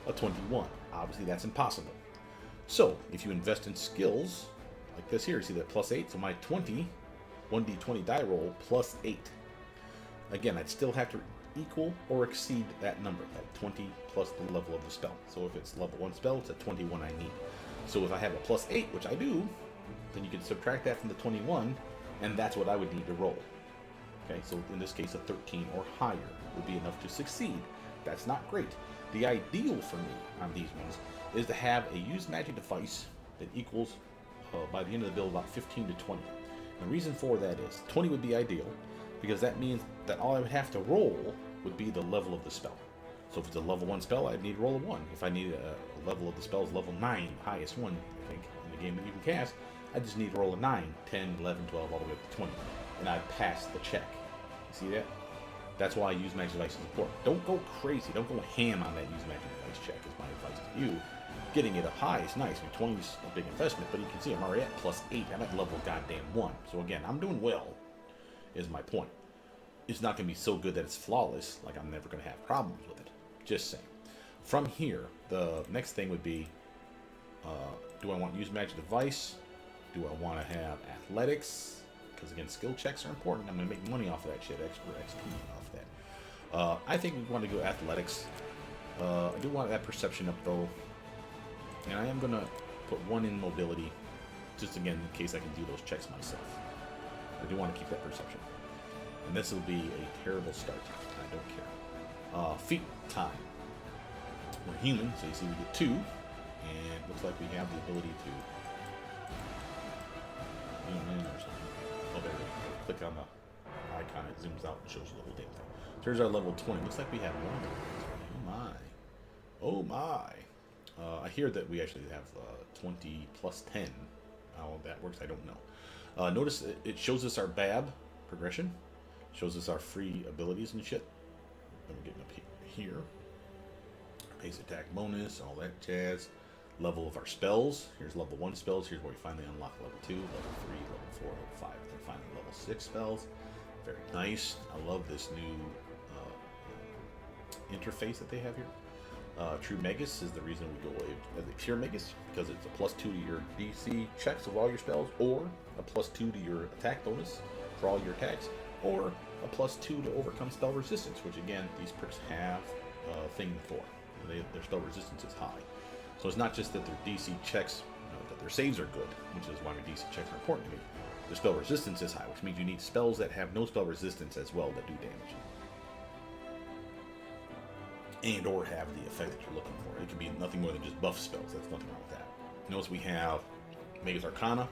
a 21. Obviously that's impossible. So if you invest in skills, like this here, see that +8, so my 20, 1d20 die roll +8. Again, I'd still have to equal or exceed that number, that 20 plus the level of the spell. So if it's level 1 spell, it's a 21 I need. So if I have a +8, which I do, then you can subtract that from the 21, and that's what I would need to roll. Okay, so in this case, a 13 or higher would be enough to succeed. That's not great. The ideal for me on these ones is to have a used magic device that equals, by the end of the build, about 15 to 20. The reason for that is 20 would be ideal, because that means that all I would have to roll would be the level of the spell. So if it's a level 1 spell, I'd need to roll a 1. If I need a level of the spell is level 9, highest one, I think, in the game that you can cast, I just need to roll a 9, 10, 11, 12, all the way up to 20. And I'd pass the check. You see that? That's why I use magic device is important. Don't go crazy. Don't go ham on that use magic device check is my advice to you. Getting it up high is nice. I mean, 20 is a big investment, but you can see I'm already at +8. I'm at level goddamn 1. So again, I'm doing well, is my point. It's not going to be so good that it's flawless, like I'm never going to have problems with it. Just saying. From here, the next thing would be, do I want to use magic device? Do I want to have athletics? Because again, skill checks are important. I'm going to make money off of that shit, extra XP off that. I think we want to go athletics. I do want that perception up though. And I am going to put 1 in mobility, just again in case I can do those checks myself. I do want to keep that perception. And this will be a terrible start. I don't care. Feat time. We're human, so you see we get 2. And looks like we have the ability to zoom in or something. Oh, there we go. Click on the icon, it zooms out and shows you the whole damn thing. So here's our level 20. Looks like we have 1 level 20. Oh my. Oh my. I hear that we actually have 20 plus 10. How that works, I don't know. Notice it shows us our BAB progression. Shows us our free abilities and shit. Then we're getting up here. Base attack bonus, all that jazz. Level of our spells. Here's level 1 spells. Here's where we finally unlock level 2, level 3, level 4, level 5, and then finally level 6 spells. Very nice. I love this new interface that they have here. True Magus is the reason we go away as a pure Magus, because it's a +2 to your DC checks of all your spells, or a +2 to your attack bonus for all your attacks, or a +2 to overcome spell resistance, which again, these perks have a thing for. Their spell resistance is high. So it's not just that their DC checks, that their saves are good, which is why my DC checks are important to me. Their spell resistance is high, which means you need spells that have no spell resistance as well that do damage. And or have the effect that you're looking for. It can be nothing more than just buff spells. That's nothing wrong with that. Notice we have Magus Arcana,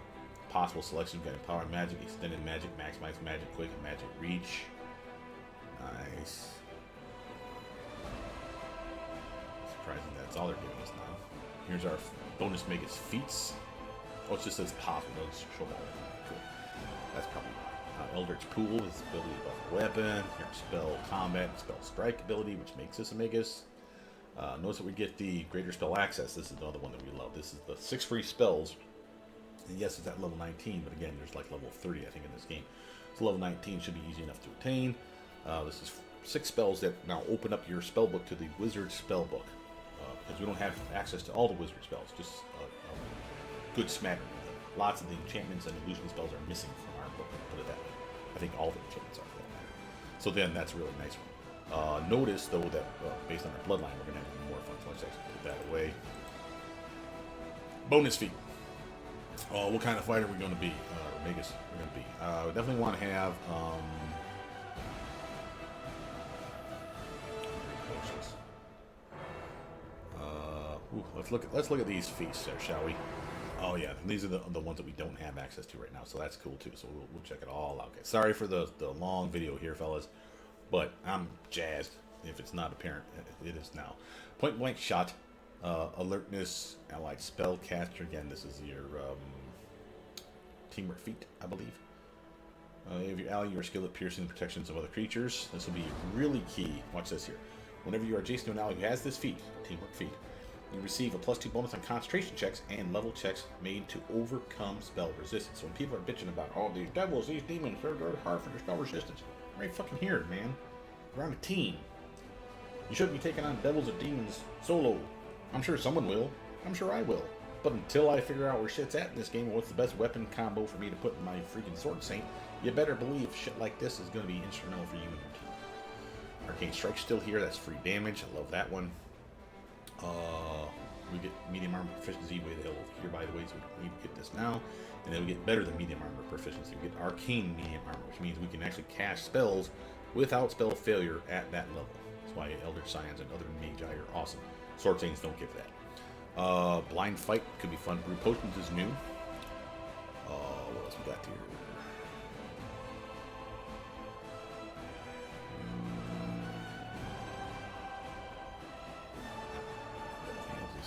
possible selection, guided power, magic, extended magic, maximize magic, quick, magic reach. Nice. Surprising that's all they're giving us now. Here's our bonus Magus feats. Oh, it just says possible. It doesn't show all. Cool. That's probably why. Eldritch Pool is the ability to buff a weapon. Here's spell combat, spell strike ability, which makes us a Magus. Notice that we get the greater spell access. This is another one that we love. This is the 6 free spells. And yes, it's at level 19, but again, there's like level 30, I think, in this game. So level 19 should be easy enough to attain. This is 6 spells that now open up your spell book to the wizard spell book. Because we don't have access to all the wizard spells, just a good smattering of them. Lots of the enchantments and illusion spells are missing from our book, put it that way. I think all the enchantments are for that matter. So then that's a really nice one. Notice though that based on our bloodline, we're going to have more fun. So let's actually put that away. Bonus feat. What kind of fighter are we going to be? Magus we're going to be. We definitely want to have. Let's look at these feasts there, shall we? Oh yeah, these are the ones that we don't have access to right now, so that's cool too. So we'll check it all out. Okay, sorry for the long video here, fellas, but I'm jazzed. If it's not apparent, it is now. Point blank shot, alertness, allied spellcaster. Again, this is your teamwork feat, I believe. If you ally, you are skilled at piercing the protections of other creatures. This will be really key. Watch this here. Whenever you are adjacent to an ally who has this feat, teamwork feat, you receive a +2 bonus on concentration checks and level checks made to overcome spell resistance. So when people are bitching about, oh, these devils, these demons, they're hard for their spell resistance. Right fucking here, man. We're on a team. You shouldn't be taking on devils or demons solo. I'm sure someone will. I'm sure I will. But until I figure out where shit's at in this game and what's the best weapon combo for me to put in my freaking Sword Saint, you better believe shit like this is going to be instrumental for you and your team. Arcane Strike's still here. That's free damage. I love that one. We get medium armor proficiency way the hell over here, by the way, so we don't need to get this now. And then we get better than medium armor proficiency. We get arcane medium armor, which means we can actually cast spells without spell failure at that level. That's why Elder Scions and other Mage are awesome. Sword Saints don't give that. Blind Fight could be fun. Brew Potions is new. What else we got here?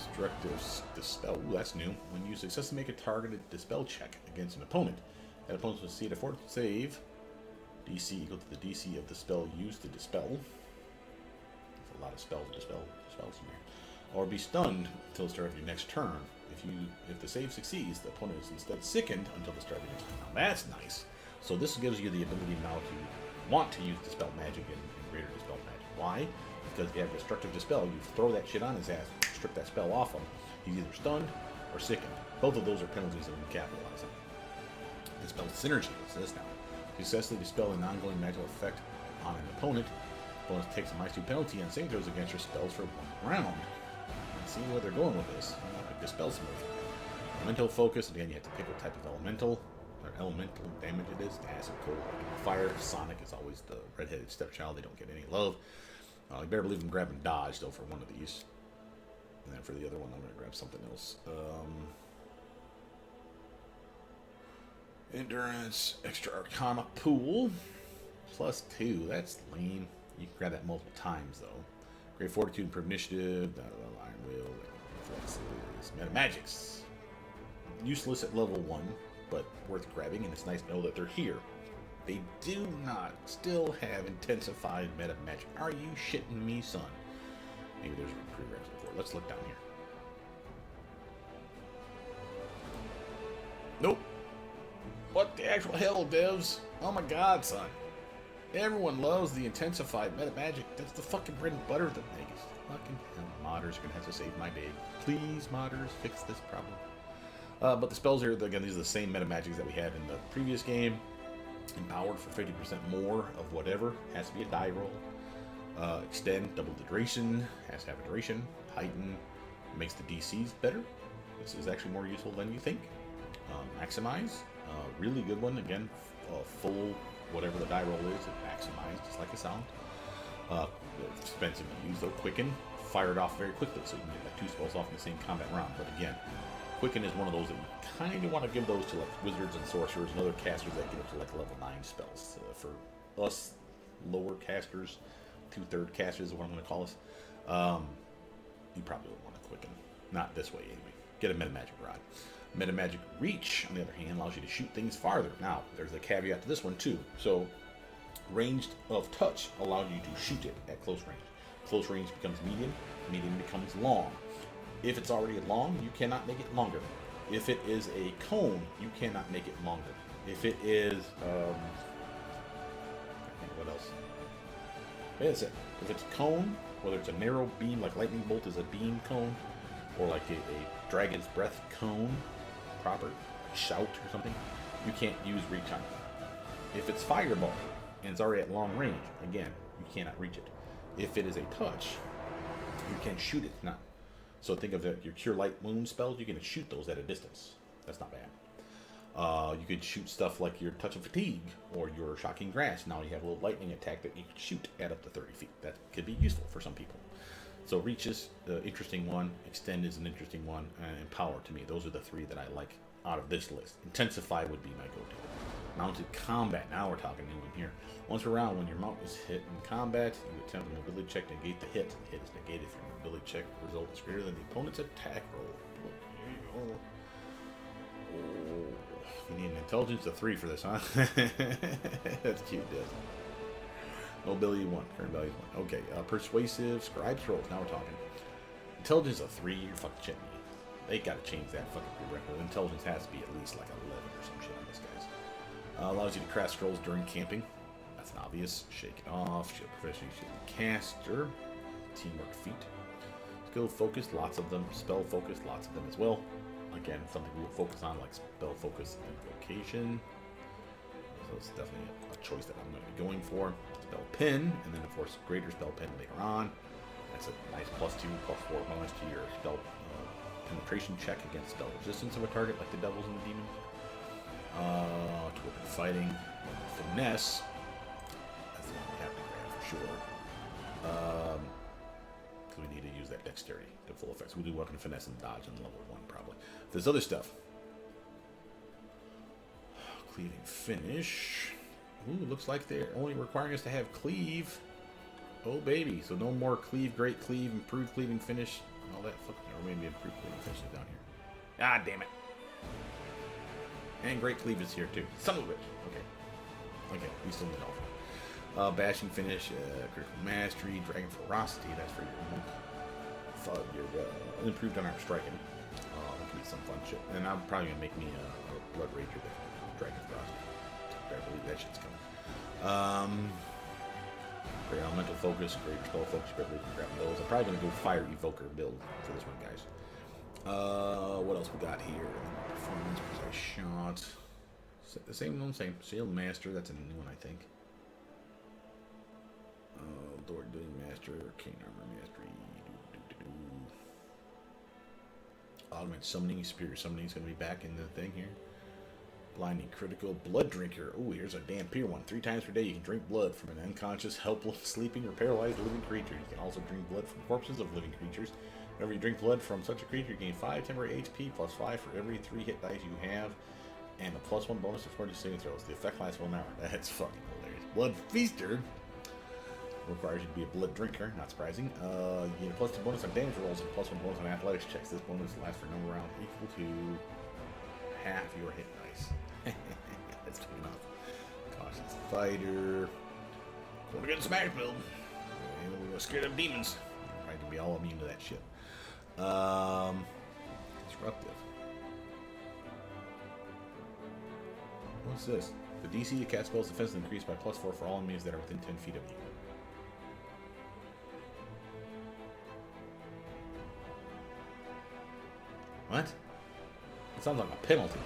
Destructive Dispel. Ooh, that's new. When you successfully make a targeted Dispel check against an opponent, that opponent will succeed a fortitude save. DC equal to the DC of the spell used to dispel. There's a lot of spells in there. Or be stunned until the start of your next turn. If the save succeeds, the opponent is instead sickened until the start of your next turn. Now that's nice. So this gives you the ability now to want to use Dispel Magic and Greater Dispel Magic. Why? Because if you have Destructive Dispel, you throw that shit on his ass, strip that spell off him. He's either stunned or sickened. Both of those are penalties that we can capitalize on. Dispel Synergy is this now. Successfully dispel an ongoing magical effect on an opponent. Opponent takes a -2 penalty on saving throws against your spells for 1 round. Let's see where they're going with this. Dispel Smooth. Elemental Focus. Again, you have to pick what type of elemental damage it is. Acid, cold, fire. Sonic is always the redheaded stepchild. They don't get any love. You better believe I'm grabbing Dodge, though, for one of these. And then for the other one, I'm going to grab something else. Endurance, extra Arcana pool, +2. That's lame. You can grab that multiple times, though. Great Fortitude, Improved Initiative, Iron Will, Reflexes, Metamagics. Useless at level 1, but worth grabbing, and it's nice to know that they're here. They do not still have intensified Metamagic. Are you shitting me, son? Maybe there's a prerequisite for it. Let's look down here. Nope. What the actual hell, devs? Oh my god, son. Everyone loves the intensified Metamagic. That's the fucking bread and butter that makes. Fucking hell. Modders are going to have to save my day. Please, modders, fix this problem. But the spells here, again, these are the same Metamagics that we had in the previous game. Empowered for 50% more of whatever. Has to be a die roll. Extend, double the duration. Has to have a duration. Heighten. Makes the DCs better. This is actually more useful than you think. Maximize. Really good one. Again, full whatever the die roll is. It maximized just like a sound. Expensive to use though. Quicken. Fired off very quickly, so you can get like 2 spells off in the same combat round. But again, Quicken is one of those that you kind of want to give those to like wizards and sorcerers and other casters that get up to like level 9 spells. For us lower casters, 2/3 casters is what I'm going to call us, you probably would want to Quicken. Not this way anyway. Get a Metamagic Rod. Metamagic Reach, on the other hand, allows you to shoot things farther. Now, there's a caveat to this one too. So, ranged of touch allows you to shoot it at close range. Close range becomes medium. Medium becomes long. If it's already long, you cannot make it longer. If it is a cone, you cannot make it longer. If it is, what else? That's it. If it's a cone, whether it's a narrow beam, like Lightning Bolt is a beam cone, or like a Dragon's Breath cone, proper, like Shout or something, you can't use reach on it. If it's Fireball, and it's already at long range, again, you cannot reach it. If it is a touch, you can shoot it. Not. So think of your Cure Light Wound spells, you can shoot those at a distance. That's not bad. You could shoot stuff like your Touch of Fatigue or your Shocking Grasp. Now you have a little lightning attack that you can shoot at up to 30 feet. That could be useful for some people. So Reach is the interesting one. Extend is an interesting one. And Empower, to me, those are the 3 that I like out of this list. Intensify would be my go-to. Mounted Combat. Now we're talking new one here. Once per round, when your mount is hit in combat, you attempt a mobility check to negate the hit. The hit is negated if your mobility check result is greater than the opponent's attack roll. Oh, you need an intelligence of 3 for this, huh? That's cute, dude. Mobility 1. Current value is 1. Okay, persuasive scribe scrolls. Now we're talking. Intelligence of 3. You're fucking shitting me. They gotta change that fucking prerequisite. Intelligence has to be at least like 11 or some shit on this, guys. Allows you to craft scrolls during camping. That's an obvious. Shake it off. Shield professional. Shield caster. Teamwork feat. Skill focus. Lots of them. Spell focus. Lots of them as well. Again, something we will focus on, like spell focus and invocation. So it's definitely a choice that I'm going to be going for. Spell pin, and then of course greater spell pin later on. That's a nice +2, +4 bonus to your spell penetration check against spell resistance of a target, like the devils and the demons. To weapon fighting, finesse. That's the one we have to grab for sure. Because we need to use that dexterity to full effect. So we do weapon finesse and dodge in level 1 probably. There's other stuff. Cleaving finish. Ooh, looks like they're only requiring us to have cleave. Oh baby, so no more cleave, great cleave, improved cleaving finish, and all that fucking, or maybe improved cleaving finish is down here. Ah, damn it. And great cleave is here too. Son of a bitch. Okay, we still need all. Bashing finish, critical mastery, dragon ferocity. That's for your monk. Your improved unarmed striking. That could be some fun shit. And I'm probably gonna make me a Bloodrider with dragon ferocity. I believe that shit's coming. Great elemental focus, great spell focus, great we can grab those. I'm probably gonna go fire evoker build for this one, guys. What else we got here? Performance, precise shot. The same one, same. Shield master, that's a new one, I think. Door doing master, arcane armor mastery. Augment summoning, superior summoning is gonna be back in the thing here. Blinding critical, blood drinker. Oh, here's a Dampier one. 3 times per day you can drink blood from an unconscious, helpless, sleeping, or paralyzed living creature. You can also drink blood from corpses of living creatures. Whenever you drink blood from such a creature, you gain 5 temporary HP plus 5 for every 3 hit dice you have, and a +1 bonus to 40 saving throws. The effect lasts 1 hour. That's fucking hilarious. Blood Feaster requires you to be a blood drinker, not surprising. You get a +2 bonus on damage rolls and a +1 bonus on athletics checks. This bonus lasts for a number of rounds equal to half your hit dice. That's good enough. Cautious Fighter. Going against Smash build. We're scared of demons. I can be all immune to that shit. Disruptive. What's this? The DC to cast spells defense is increased by +4 for all enemies that are within 10 feet of you. What? It sounds like a penalty.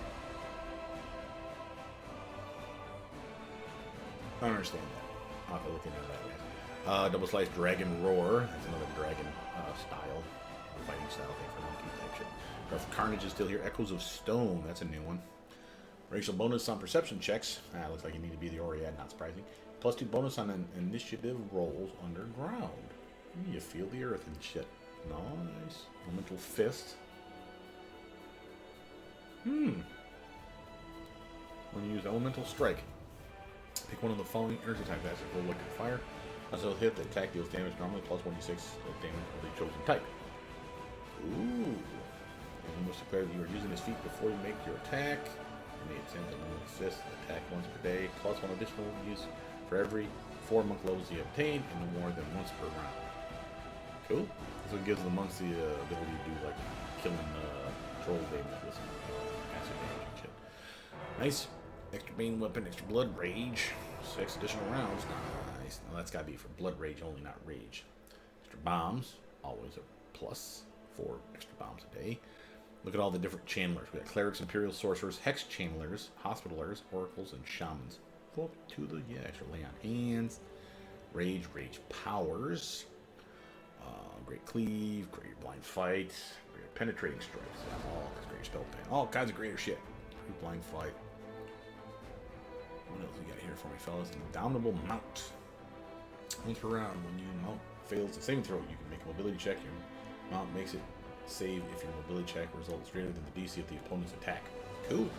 I don't understand that. I'll have to look into that. Double Slice Dragon Roar. That's another dragon style. Fighting style thing for monkey type shit. Breath of Carnage is still here. Echoes of Stone. That's a new one. Racial bonus on perception checks. Looks like you need to be the Oriad, not surprising. +2 bonus on initiative rolls underground. You feel the earth and shit. Nice. Elemental Fist. When you use Elemental Strike, pick one of the following energy type attacks. Roll electric fire. Also hit the attack deals damage normally +1d6 of damage of the chosen type. Ooh. And you must declare that you are using this feat before you make your attack. You may attempt to assist attack once per day, +1 additional use for every 4 monk levels you obtain, and no more than once per round. Cool. So it gives the monks the ability to do like killing troll damage with some acid damage and shit. Nice. Extra Bane Weapon, extra Blood Rage. 6 additional rounds. Nice. Now that's gotta be for Blood Rage only, not Rage. Extra Bombs. Always a +4 extra bombs a day. Look at all the different channelers. We got Clerics, Imperial Sorcerers, Hex Channelers, Hospitalers, Oracles, and Shamans. Go up to the, extra Lay on Hands. Rage Powers. Great Cleave, Great Blind Fight, Great Penetrating Strikes. All Great Spell Pen. All kinds of greater shit. Great Blind Fight. What else we got here for me, fellas? Indomitable Mount. Once per round, when your mount fails a saving throw, you can make a mobility check. Your mount makes it save if your mobility check results greater than the DC of the opponent's attack. Cool.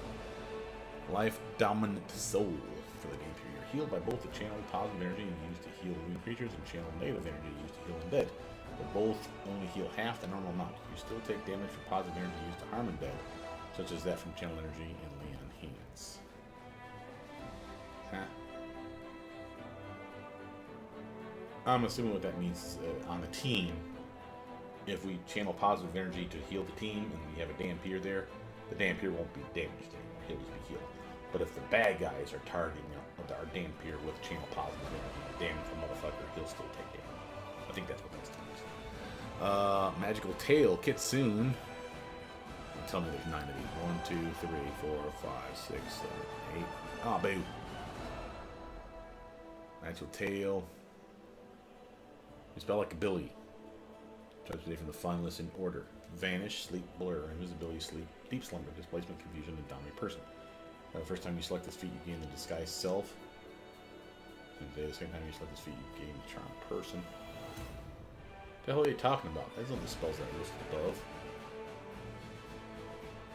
Life Dominant Soul. For the game period, you're healed by both the channel positive energy used to heal living creatures and channel negative energy used to heal undead. But both only heal half the normal amount. You still take damage from positive energy used to harm undead, such as that from channel energy and lay on hands. Huh. I'm assuming what that means is on the team. If we channel positive energy to heal the team and we have a Dampier there, the Dampier won't be damaged anymore. He'll just be healed. But if the bad guys are targeting our Dampier with channel positive energy and damage the motherfucker, he'll still take damage. I think that's what that's telling us. Magical Tail, Kitsune. Tell me there's 9 of these. 1, 2, 3, 4, 5, 6, 7, 8. Ah, boo. Magical Tail. You spell like ability. Types today from the fun list in order. Vanish, Sleep, Blur, Invisibility, Sleep, Deep Slumber, Displacement, Confusion, and Dominate Person. The first time you select this feat, you gain the Disguise Self. The second time you select this feat, you gain Charm Person. What the hell are you talking about? Those are the spells that are listed above.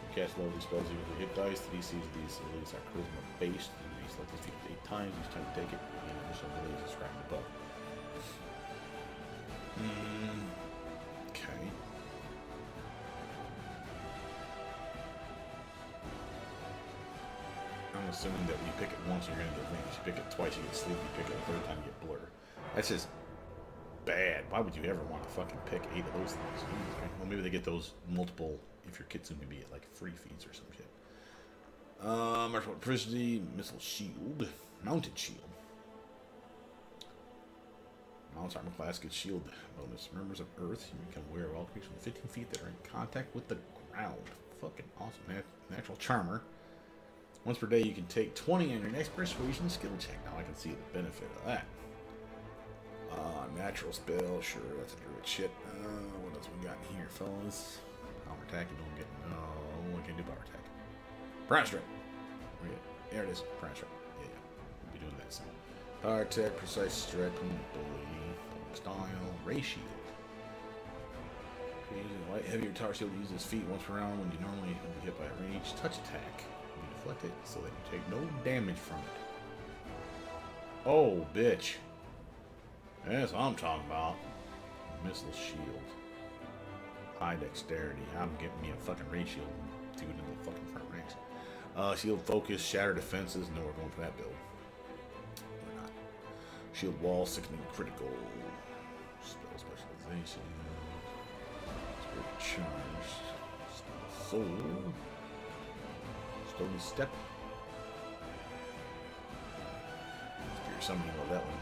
You cast level spells using hit dice. The DCs of these abilities are charisma based. You may select this feat 8 times. Each time you take it, you gain additional abilities described above. Okay. I'm assuming that you pick it once, you're going to get Vanish. You pick it twice, you get Sleep. You pick it a third time, you get Blur. That's just bad. Why would you ever want to fucking pick 8 of those things? Well, maybe they get those multiple, if your Kitsune can be at like free feeds or some shit. Martial Proficiency, Missile Shield, Mounted Shield. Mounts armor class gets shield bonus. Members of Earth, you become aware of all creatures within 15 feet that are in contact with the ground. Fucking awesome. Natural Charmer. Once per day, you can take 20 on your next Persuasion skill check. Now I can see the benefit of that. Natural spell, sure, that's a druid shit. What else we got in here, fellas? Power attack, you don't get. No, I can't do power attack. Prime strike. There it is. Prime strike. Yeah, we'll be doing that soon. Power attack, precise strike, mobility, style, ray shield. Using a light, heavier tower shield uses feet once per round when you normally would be hit by a ranged touch attack. You deflect it so that you take no damage from it. Oh, bitch. That's what I'm talking about. Missile shield. High dexterity. I'm getting me a fucking range shield. Dude in the fucking front ranks. Shield focus, shatter defenses. No, we're going for that build. We're not. Shield wall, sickening critical. Spell specialization. Spirit charge. Soul. Stony step. Spirit summoning, love that one.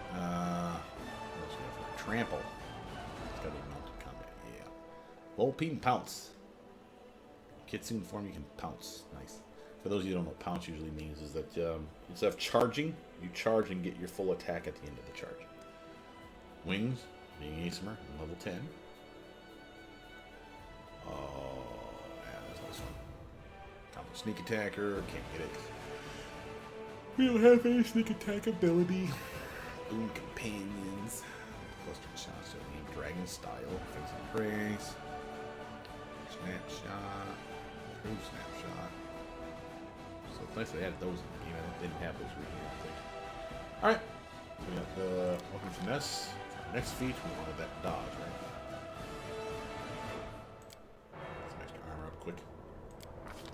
What else we got for trample? It's got to be mounted combat. Yeah. Volpine pounce. Kitsune form, you can pounce. Nice. For those of you who don't know what pounce usually means, is that instead of charging, you charge and get your full attack at the end of the charge. Wings, being Aesmer, level 10. Oh, yeah, that's a nice one. Combo sneak attacker, can't get it. We don't have any sneak attack ability. Boon companions. Cluster shots, so dragon style, things and praise. Snapshot. Proof snapshot. So it's nice they added those in the game. I didn't have those originally, I think. Alright. We got the Welcome Finesse. Next feat, we wanted that dodge, right? Let's make our armor up quick.